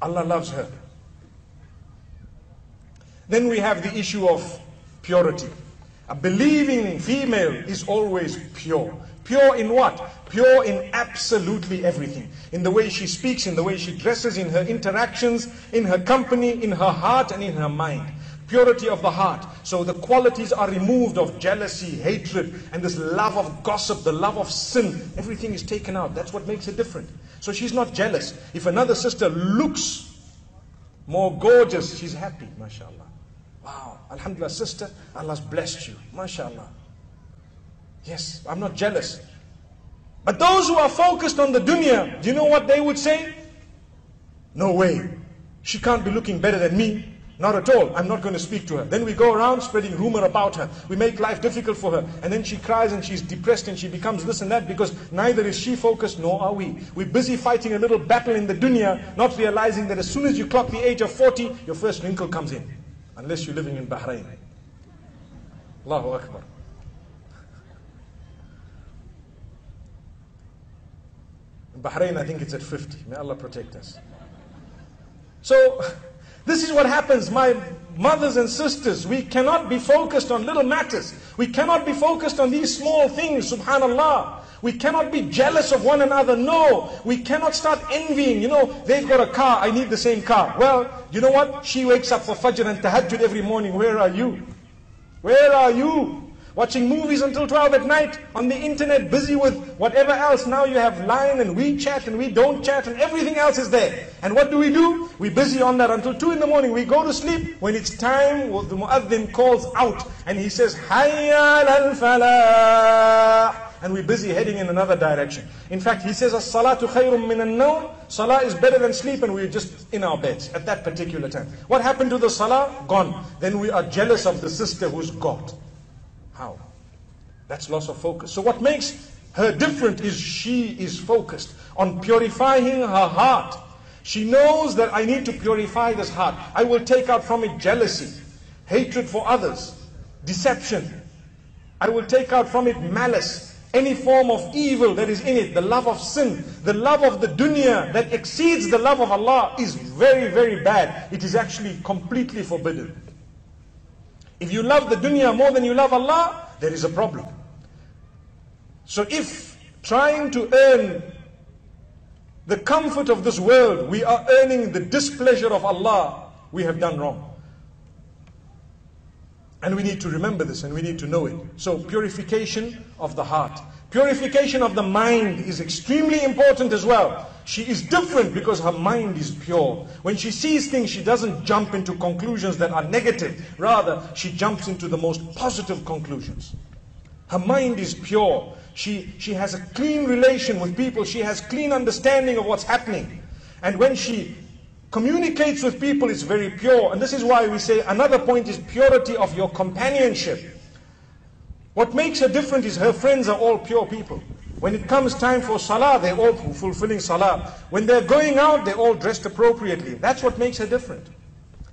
Allah loves her. Then we have the issue of purity. A believing female is always pure. Pure in what? Pure in absolutely everything. In the way she speaks, in the way she dresses, in her interactions, in her company, in her heart and in her mind. Purity of the heart. So the qualities are removed of jealousy, hatred, and this love of gossip, the love of sin. Everything is taken out. That's what makes her different. So she's not jealous. If another sister looks more gorgeous, she's happy. MashaAllah. Wow. Alhamdulillah, sister, Allah's blessed you. MashaAllah. Yes, I'm not jealous. But those who are focused on the dunya, do you know what they would say? No way. She can't be looking better than me. Not at all. I'm not going to speak to her. Then we go around spreading rumor about her. We make life difficult for her. And then she cries and she's depressed and she becomes this and that, because neither is she focused nor are we. We're busy fighting a little battle in the dunya, not realizing that as soon as you clock the age of 40, your first wrinkle comes in. Unless you're living in Bahrain. Allahu Akbar. In Bahrain, I think it's at 50. May Allah protect us. So, this is what happens, my mothers and sisters. We cannot be focused on little matters. We cannot be focused on these small things, subhanallah. We cannot be jealous of one another. No, we cannot start envying. You know, they've got a car, I need the same car. Well, you know what? She wakes up for Fajr and Tahajjud every morning. Where are you? Where are you? Watching movies until 12 at night, on the internet, busy with whatever else. Now you have Line and WeChat and we don't chat and everything else is there. And what do? We're busy on that until 2 in the morning. We go to sleep. When it's time, well, the muaddin calls out and he says, Hayya al-falah. And we're busy heading in another direction. In fact, he says, As-salatu khayrun min an-nawm. Salah is better than sleep, and we're just in our beds at that particular time. What happened to the salah? Gone. Then we are jealous of the sister who's got. How? That's loss of focus. So what makes her different is she is focused on purifying her heart. She knows that I need to purify this heart. I will take out from it jealousy, hatred for others, deception. I will take out from it malice, any form of evil that is in it, the love of sin, the love of the dunya that exceeds the love of Allah is very, very bad. It is actually completely forbidden. If you love the dunya more than you love Allah, there is a problem. So if trying to earn the comfort of this world, we are earning the displeasure of Allah, we have done wrong. And we need to remember this and we need to know it. So purification of the heart, Purification of the mind is extremely important as well. She is different because her mind is pure. When she sees things, she doesn't jump into conclusions that are negative. Rather, she jumps into the most positive conclusions. Her mind is pure. She has a clean relation with people. She has clean understanding of what's happening. And when she communicates with people, it's very pure. And this is why we say another point is purity of your companionship. What makes her different is her friends are all pure people. When it comes time for salah, they're all fulfilling salah. When they're going out, they're all dressed appropriately. That's what makes her different.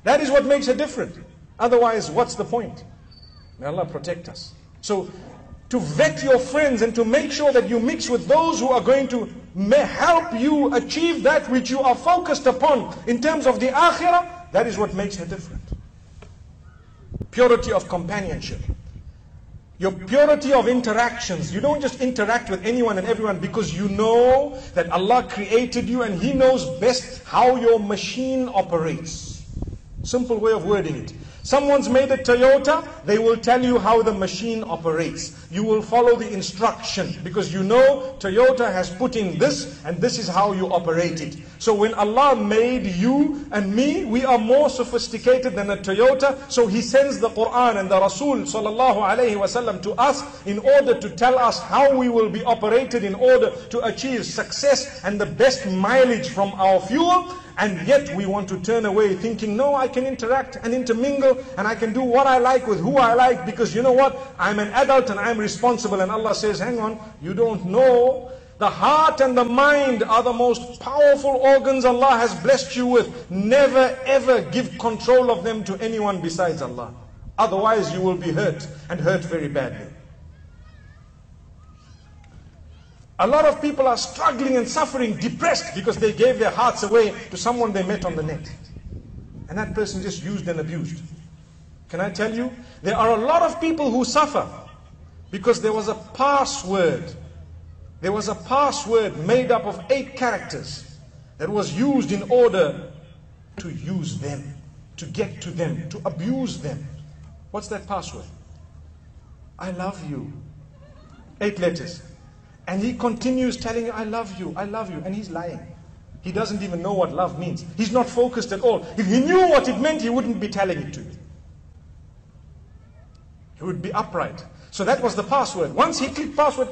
That is what makes her different. Otherwise, what's the point? May Allah protect us. So, to vet your friends and to make sure that you mix with those who are going to help you achieve that which you are focused upon in terms of the akhirah, that is what makes her different. Purity of companionship. Your purity of interactions. You don't just interact with anyone and everyone because you know that Allah created you and He knows best how your machine operates. Simple way of wording it. Someone's made a Toyota, they will tell you how the machine operates. You will follow the instruction because you know Toyota has put in this and this is how you operate it. So when Allah made you and me, we are more sophisticated than a Toyota. So He sends the Quran and the Rasul sallallahu alaihi wasallam to us in order to tell us how we will be operated in order to achieve success and the best mileage from our fuel. And yet we want to turn away thinking, no, I can interact and intermingle and I can do what I like with who I like because you know what? I'm an adult and I'm responsible. And Allah says, hang on, you don't know. The heart and the mind are the most powerful organs Allah has blessed you with. Never ever give control of them to anyone besides Allah. Otherwise you will be hurt and hurt very badly. A lot of people are struggling and suffering, depressed because they gave their hearts away to someone they met on the net. And that person just used and abused. Can I tell you? There are a lot of people who suffer because there was a password. There was a password made up of 8 characters that was used in order to use them, to get to them, to abuse them. What's that password? I love you. 8 letters. And he continues telling you, I love you, and he's lying. He doesn't even know what love means. He's not focused at all. If he knew what it meant, he wouldn't be telling it to you. He would be upright. So that was the password. Once he clicked password,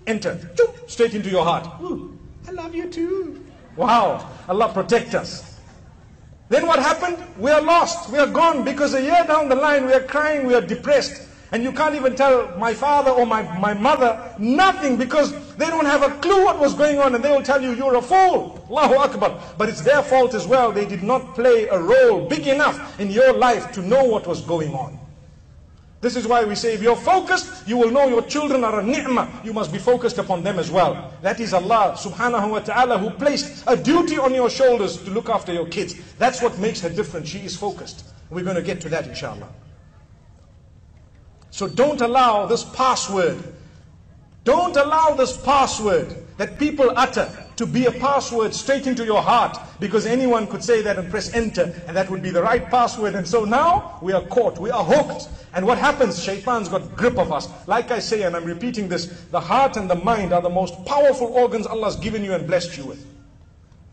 enter, straight into your heart. Ooh, I love you too. Wow, Allah protect us. Then what happened? We are lost, we are gone, because a year down the line, we are crying, we are depressed. And you can't even tell my father or my mother nothing because they don't have a clue what was going on and they will tell you, you're a fool. Allahu Akbar. But it's their fault as well. They did not play a role big enough in your life to know what was going on. This is why we say if you're focused, you will know your children are a ni'mah. You must be focused upon them as well. That is Allah subhanahu wa ta'ala who placed a duty on your shoulders to look after your kids. That's what makes her different. She is focused. We're going to get to that inshallah. So don't allow this password, that people utter to be a password straight into your heart, because anyone could say that and press enter and that would be the right password. And so now we are caught, we are hooked. And what happens? Shaitan's got grip of us. Like I say, and I'm repeating this, the heart and the mind are the most powerful organs Allah's given you and blessed you with.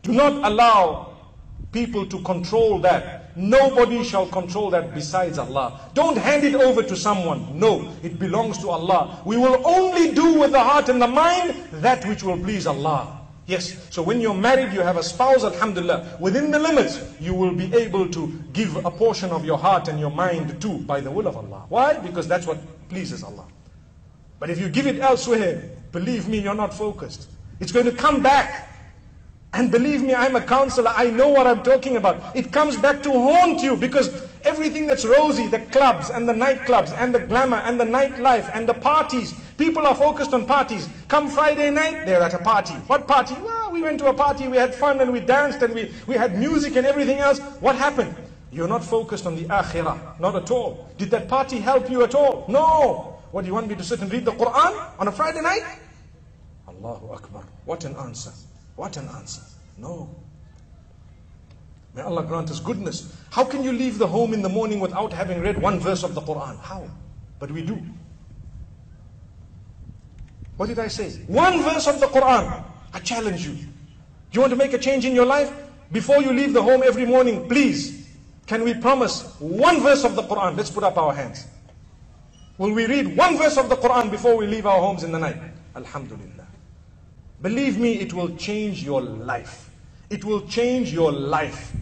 Do not allow people to control that. Nobody shall control that besides Allah. Don't hand it over to someone. No, it belongs to Allah. We will only do with the heart and the mind that which will please Allah. Yes, so when you're married, you have a spouse, alhamdulillah, within the limits, you will be able to give a portion of your heart and your mind too, by the will of Allah. Why? Because that's what pleases Allah. But if you give it elsewhere, believe me, you're not focused. It's going to come back. And believe me, I'm a counselor, I know what I'm talking about. It comes back to haunt you because everything that's rosy, the clubs and the nightclubs and the glamour and the nightlife and the parties, people are focused on parties. Come Friday night, they're at a party. What party? Well, we went to a party, we had fun and we danced and we had music and everything else. What happened? You're not focused on the akhirah, not at all. Did that party help you at all? No. What, do you want me to sit and read the Quran on a Friday night? Allahu Akbar. What an answer. What an answer. No. May Allah grant us goodness. How can you leave the home in the morning without having read one verse of the Quran? How? But we do. What did I say? One verse of the Quran. I challenge you. Do you want to make a change in your life? Before you leave the home every morning, please, can we promise one verse of the Quran? Let's put up our hands. Will we read one verse of the Quran before we leave our homes in the night? Alhamdulillah. Believe me, it will change your life. It will change your life.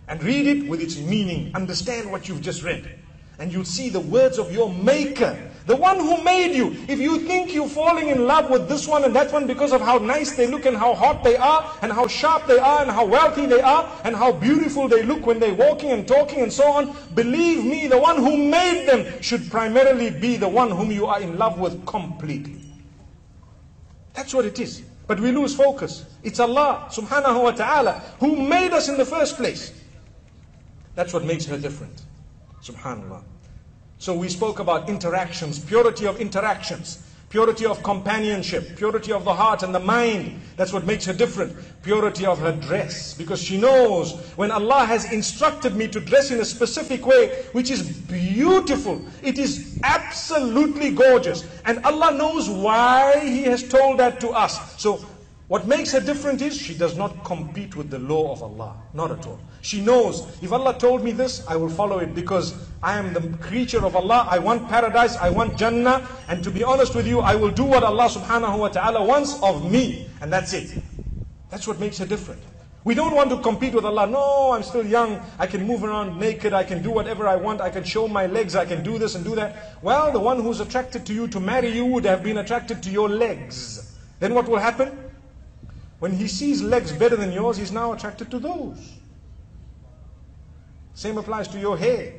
And read it with its meaning. Understand what you've just read. And you'll see the words of your Maker, the one who made you. If you think you're falling in love with this one and that one because of how nice they look and how hot they are and how sharp they are and how wealthy they are and how beautiful they look when they're walking and talking and so on, believe me, the one who made them should primarily be the one whom you are in love with completely. That's what it is. But we lose focus. It's Allah subhanahu wa ta'ala who made us in the first place. That's what makes her different. Subhanallah. So we spoke about interactions, purity of interactions, purity of companionship, purity of the heart and the mind. That's what makes her different. Purity of her dress. Because she knows when Allah has instructed me to dress in a specific way, which is beautiful, it is absolutely gorgeous. And Allah knows why He has told that to us. So what makes her different is she does not compete with the law of Allah. Not at all. She knows, if Allah told me this, I will follow it because I am the creature of Allah. I want paradise, I want Jannah. And to be honest with you, I will do what Allah subhanahu wa ta'ala wants of me. And that's it. That's what makes her different. We don't want to compete with Allah. No, I'm still young. I can move around naked. I can do whatever I want. I can show my legs. I can do this and do that. Well, the one who's attracted to you to marry you would have been attracted to your legs. Then what will happen? When he sees legs better than yours, he's now attracted to those. Same applies to your hair.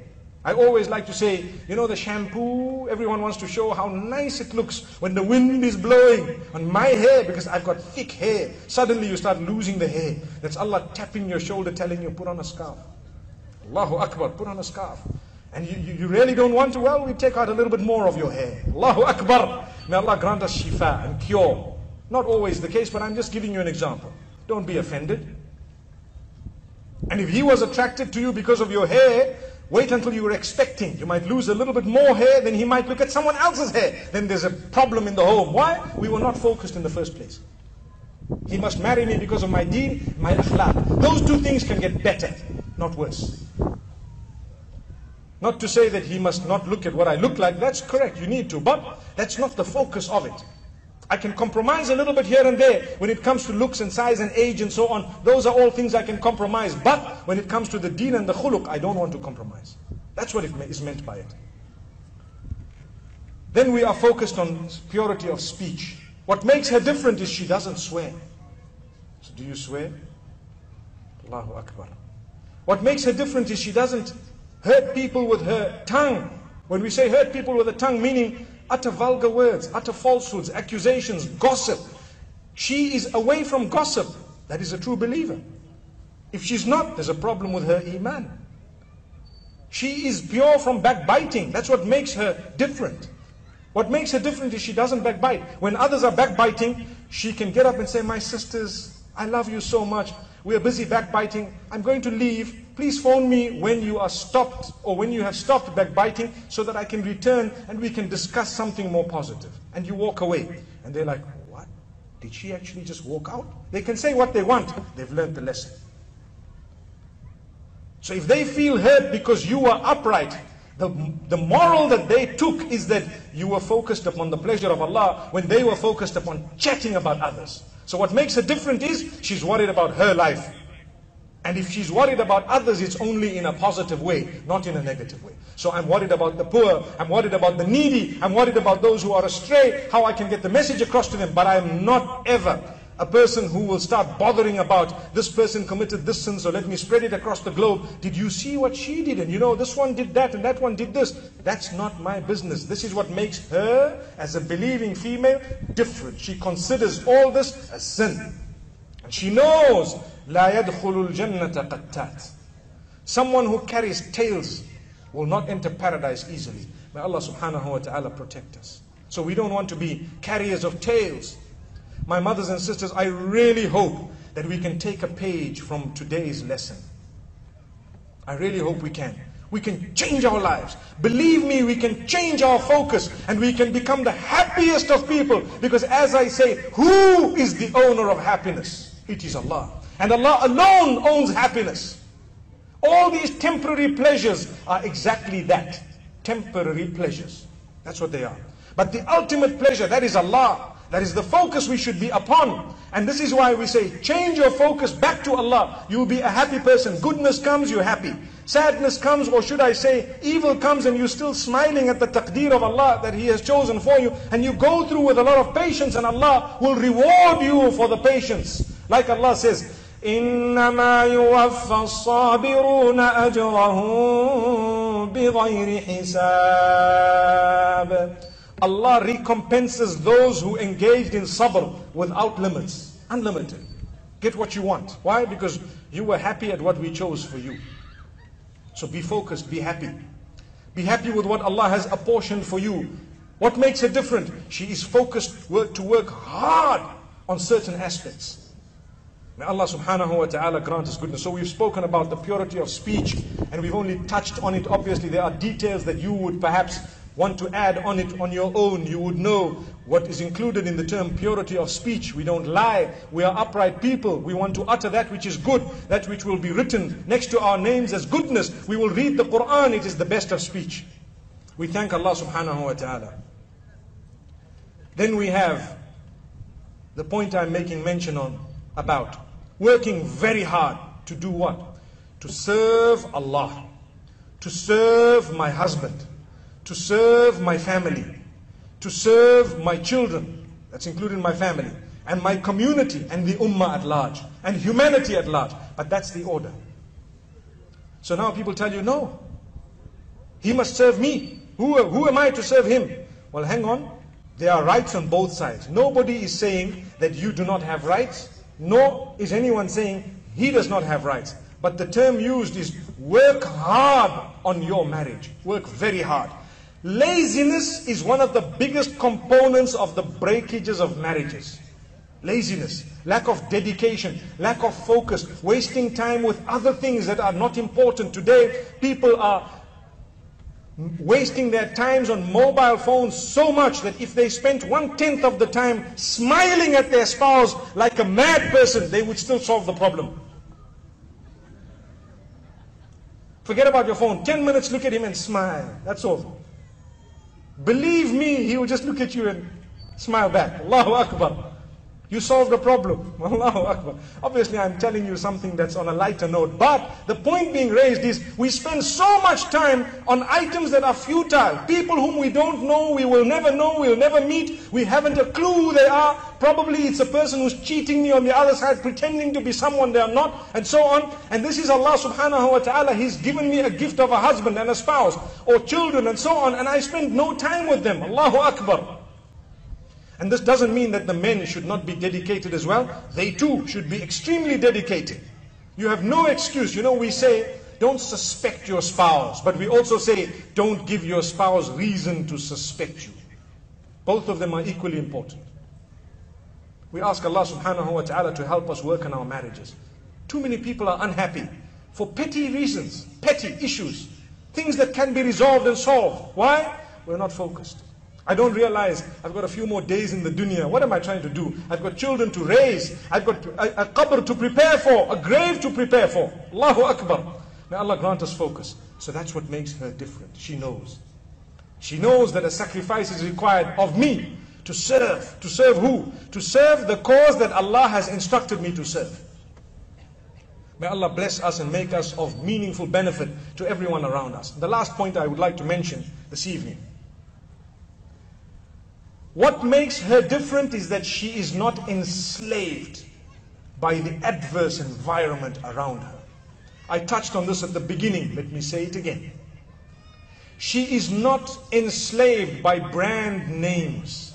I always like to say, you know the shampoo, everyone wants to show how nice it looks when the wind is blowing on my hair because I've got thick hair. Suddenly you start losing the hair. That's Allah tapping your shoulder telling you, put on a scarf. Allahu Akbar, put on a scarf. And you really don't want to? Well, we take out a little bit more of your hair. Allahu Akbar. May Allah grant us shifa and cure. Not always the case, but I'm just giving you an example. Don't be offended. And if he was attracted to you because of your hair, wait until you were expecting. You might lose a little bit more hair, then he might look at someone else's hair. Then there's a problem in the home. Why? We were not focused in the first place. He must marry me because of my deen, my akhlaq. Those two things can get better, not worse. Not to say that he must not look at what I look like. That's correct, you need to. But that's not the focus of it. I can compromise a little bit here and there when it comes to looks and size and age and so on. Those are all things I can compromise. But when it comes to the deen and the khuluq, I don't want to compromise. That's what it is meant by it. Then we are focused on purity of speech. What makes her different is she doesn't swear. So do you swear? Allahu Akbar. What makes her different is she doesn't hurt people with her tongue. When we say hurt people with the tongue, meaning utter vulgar words, utter falsehoods, accusations, gossip. She is away from gossip. That is a true believer. If she's not, there's a problem with her iman. She is pure from backbiting. That's what makes her different. What makes her different is she doesn't backbite. When others are backbiting, she can get up and say, my sisters, I love you so much. We are busy backbiting. I'm going to leave. Please phone me when you are stopped or when you have stopped backbiting so that I can return and we can discuss something more positive. And you walk away. And they're like, what? Did she actually just walk out? They can say what they want. They've learned the lesson. So if they feel hurt because you are upright, the moral that they took is that you were focused upon the pleasure of Allah when they were focused upon chatting about others. So what makes her different is she's worried about her life. And if she's worried about others, it's only in a positive way, not in a negative way. So I'm worried about the poor, I'm worried about the needy, I'm worried about those who are astray, how I can get the message across to them. But I'm not ever a person who will start bothering about this person committed this sin, so let me spread it across the globe. Did you see what she did? And you know, this one did that and that one did this. That's not my business. This is what makes her, as a believing female, different. She considers all this as sin. And she knows, لا يدخل الجنة قتات. Someone who carries tails will not enter paradise easily. May Allah subhanahu wa ta'ala protect us. So we don't want to be carriers of tales. My mothers and sisters, I really hope that we can take a page from today's lesson. I really hope we can. we can change our lives. Believe me, we can change our focus and we can become the happiest of people. Because as I say, who is the owner of happiness? It is Allah. And Allah alone owns happiness. All these temporary pleasures are exactly that. Temporary pleasures. That's what they are. But the ultimate pleasure, that is Allah. That is the focus we should be upon. And this is why we say, change your focus back to Allah. You will be a happy person. Goodness comes, you're happy. Sadness comes, or should I say, evil comes, and you're still smiling at the taqdeer of Allah that He has chosen for you. And you go through with a lot of patience, and Allah will reward you for the patience. Like Allah says, إِنَّمَا يُوَفَّى الصَّابِرُونَ أَجْرَهُمْ بِغَيْرِ حِسَابٍ. Allah recompenses those who engaged in sabr without limits, unlimited. Get what you want. Why? Because you were happy at what we chose for you. So be focused, be happy. Be happy with what Allah has apportioned for you. What makes her different? She is focused to work hard on certain aspects. May Allah subhanahu wa ta'ala grant us goodness. So we've spoken about the purity of speech, and we've only touched on it. Obviously there are details that you would perhaps want to add on it on your own. You would know what is included in the term purity of speech. We don't lie. We are upright people. We want to utter that which is good, that which will be written next to our names as goodness. We will read the Quran. It is the best of speech. We thank Allah subhanahu wa ta'ala. Then we have the point I'm making mention on about working very hard to do what? To serve Allah, to serve my husband, to serve my family, to serve my children, that's including my family, and my community, and the ummah at large, and humanity at large. But that's the order. So now people tell you, no, he must serve me. Who am I to serve him? Well, hang on. There are rights on both sides. Nobody is saying that you do not have rights, nor is anyone saying he does not have rights. But the term used is work hard on your marriage. Work very hard. Laziness is one of the biggest components of the breakages of marriages. Laziness, lack of dedication, lack of focus, wasting time with other things that are not important. Today, people are wasting their times on mobile phones so much that if they spent 1/10 of the time smiling at their spouse like a mad person, they would still solve the problem. Forget about your phone. 10 minutes, look at him and smile. That's all. Believe me, he will just look at you and smile back. Allahu Akbar. You solved the problem. Allahu Akbar. Obviously, I'm telling you something that's on a lighter note. But the point being raised is, we spend so much time on items that are futile. People whom we don't know, we will never know, we'll never meet. We haven't a clue who they are. Probably it's a person who's cheating me on the other side, pretending to be someone they are not, and so on. And this is Allah subhanahu wa ta'ala. He's given me a gift of a husband and a spouse, or children and so on, and I spend no time with them. Allahu Akbar. And this doesn't mean that the men should not be dedicated as well. They too should be extremely dedicated. You have no excuse. You know, we say, don't suspect your spouse. But we also say, don't give your spouse reason to suspect you. Both of them are equally important. We ask Allah subhanahu wa ta'ala to help us work on our marriages. Too many people are unhappy for petty reasons, petty issues, things that can be resolved and solved. Why? We're not focused. I don't realize I've got a few more days in the dunya. What am I trying to do? I've got children to raise. I've got a qabr to prepare for, a grave to prepare for. Allahu Akbar. May Allah grant us focus. So that's what makes her different. She knows. She knows that a sacrifice is required of me to serve. To serve who? To serve the cause that Allah has instructed me to serve. May Allah bless us and make us of meaningful benefit to everyone around us. The last point I would like to mention this evening. What makes her different is that she is not enslaved by the adverse environment around her. I touched on this at the beginning. Let me say it again. She is not enslaved by brand names,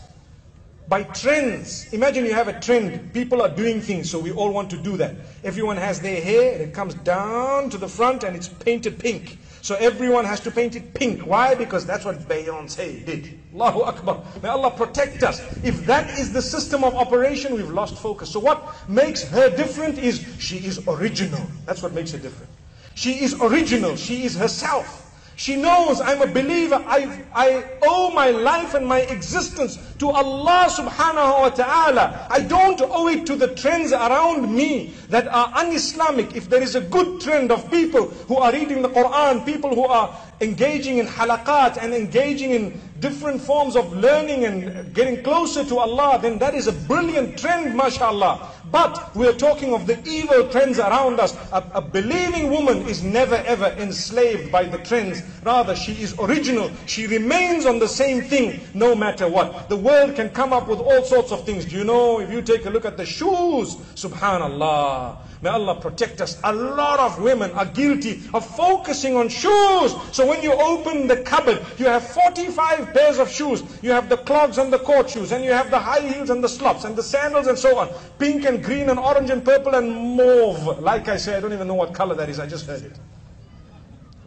by trends. Imagine you have a trend. People are doing things, so we all want to do that. Everyone has their hair, and it comes down to the front, and it's painted pink. So everyone has to paint it pink. Why? Because that's what Beyoncé did. Allahu Akbar. May Allah protect us. If that is the system of operation, we've lost focus. So what makes her different is she is original. That's what makes her different. She is original. She is herself. She knows I'm a believer. I owe my life and my existence to Allah subhanahu wa ta'ala. I don't owe it to the trends around me that are un-Islamic. If there is a good trend of people who are reading the Quran, people who are engaging in halaqat and engaging in different forms of learning and getting closer to Allah, then that is a brilliant trend, mashallah. But we're talking of the evil trends around us. A believing woman is never ever enslaved by the trends. Rather, she is original. She remains on the same thing no matter what. The world can come up with all sorts of things. Do you know, if you take a look at the shoes, subhanallah, may Allah protect us. A lot of women are guilty of focusing on shoes. So when you open the cupboard, you have 45 pairs of shoes. You have the clogs and the court shoes, and you have the high heels and the slops and the sandals and so on. Pink and green and orange and purple and mauve. Like I say, I don't even know what color that is. I just heard it.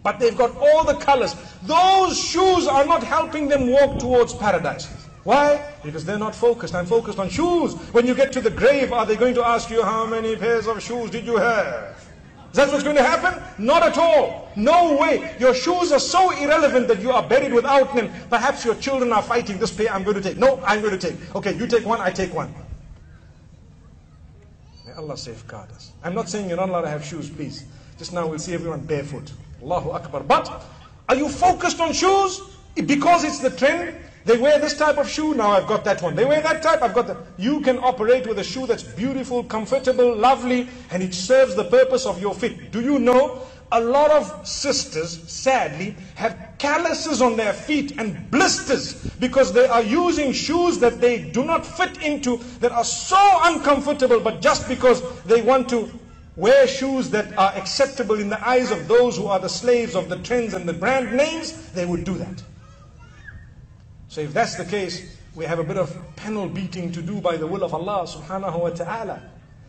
But they've got all the colors. Those shoes are not helping them walk towards paradise. Why? Because they're not focused. I'm focused on shoes. When you get to the grave, are they going to ask you, how many pairs of shoes did you have? Is that what's going to happen? Not at all. No way. Your shoes are so irrelevant that you are buried without them. Perhaps your children are fighting. This pair I'm going to take. No, I'm going to take. Okay, you take one, I take one. May Allah safeguard us. I'm not saying you're not allowed to have shoes, please. Just now we'll see everyone barefoot. Allahu Akbar. But are you focused on shoes? Because it's the trend. They wear this type of shoe, now I've got that one. They wear that type, I've got that. You can operate with a shoe that's beautiful, comfortable, lovely, and it serves the purpose of your feet. Do you know, a lot of sisters, sadly, have calluses on their feet and blisters because they are using shoes that they do not fit into, that are so uncomfortable, but just because they want to wear shoes that are acceptable in the eyes of those who are the slaves of the trends and the brand names, they would do that. So if that's the case, we have a bit of penal beating to do by the will of Allah subhanahu wa ta'ala.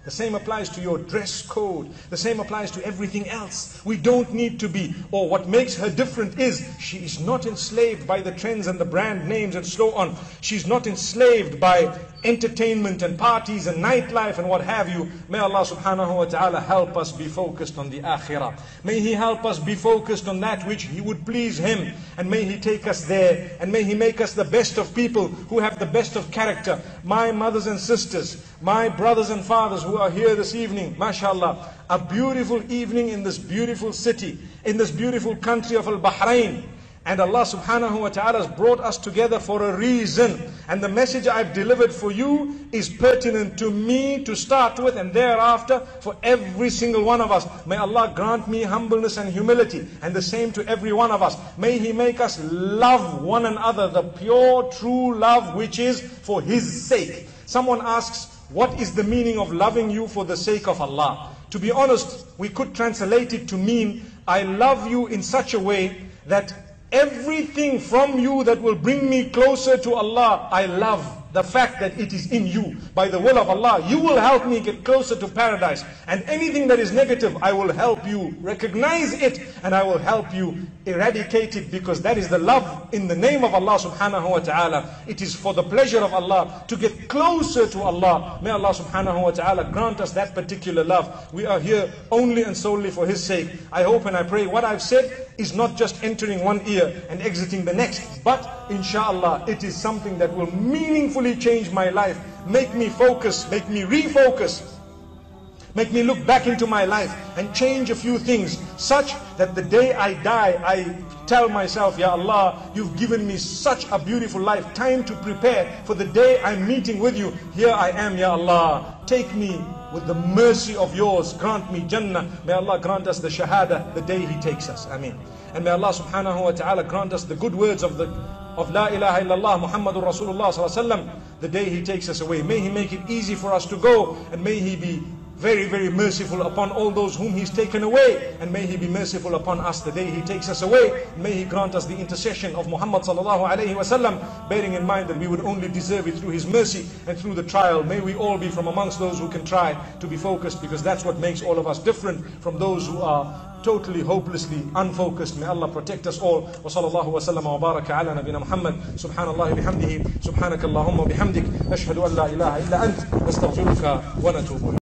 The same applies to your dress code. The same applies to everything else. We don't need to be, or what makes her different is, she is not enslaved by the trends and the brand names and so on. She's not enslaved by entertainment and parties and nightlife and what have you. May Allah subhanahu wa ta'ala help us be focused on the akhirah. May He help us be focused on that which He would please Him. And may He take us there. And may He make us the best of people who have the best of character. My mothers and sisters, my brothers and fathers who are here this evening, mashallah, a beautiful evening in this beautiful city, in this beautiful country of Bahrain. And Allah subhanahu wa ta'ala has brought us together for a reason. And the message I've delivered for you is pertinent to me to start with, and thereafter for every single one of us. May Allah grant me humbleness and humility, and the same to every one of us. May He make us love one another, the pure, true love which is for His sake. Someone asks, what is the meaning of loving you for the sake of Allah? To be honest, we could translate it to mean, I love you in such a way that everything from you that will bring me closer to Allah, I love. The fact that it is in you. By the will of Allah, you will help me get closer to paradise. And anything that is negative, I will help you recognize it, and I will help you eradicate it, because that is the love in the name of Allah subhanahu wa ta'ala. It is for the pleasure of Allah to get closer to Allah. May Allah subhanahu wa ta'ala grant us that particular love. We are here only and solely for His sake. I hope and I pray what I've said is not just entering one ear and exiting the next, but inshallah it is something that will meaningfully change my life, make me focus, make me refocus, make me look back into my life and change a few things, such that the day I die, I tell myself, Ya Allah, you've given me such a beautiful life, time to prepare for the day I'm meeting with you. Here I am, Ya Allah, take me with the mercy of yours, grant me Jannah. May Allah grant us the Shahada the day He takes us. Ameen. And may Allah subhanahu wa ta'ala grant us the good words of La ilaha illallah Muhammadur Rasulullah sallallahu alaihi wasallam the day He takes us away. May He make it easy for us to go, and may He be very, very merciful upon all those whom He's taken away, and may He be merciful upon us the day He takes us away. May He grant us the intercession of Muhammad sallallahu alaihi wasallam, bearing in mind that we would only deserve it through His mercy and through the trial. May we all be from amongst those who can try to be focused, because that's what makes all of us different from those who are totally hopelessly unfocused. May Allah protect us all. Wa sallallahu wa sallam wa baraka ala nabina Muhammad. Subhanallah bihamdihi, subhanakallahumma bihamdik, nashhadu an la ilaha illa ant, nastaghfiruka wa natubu.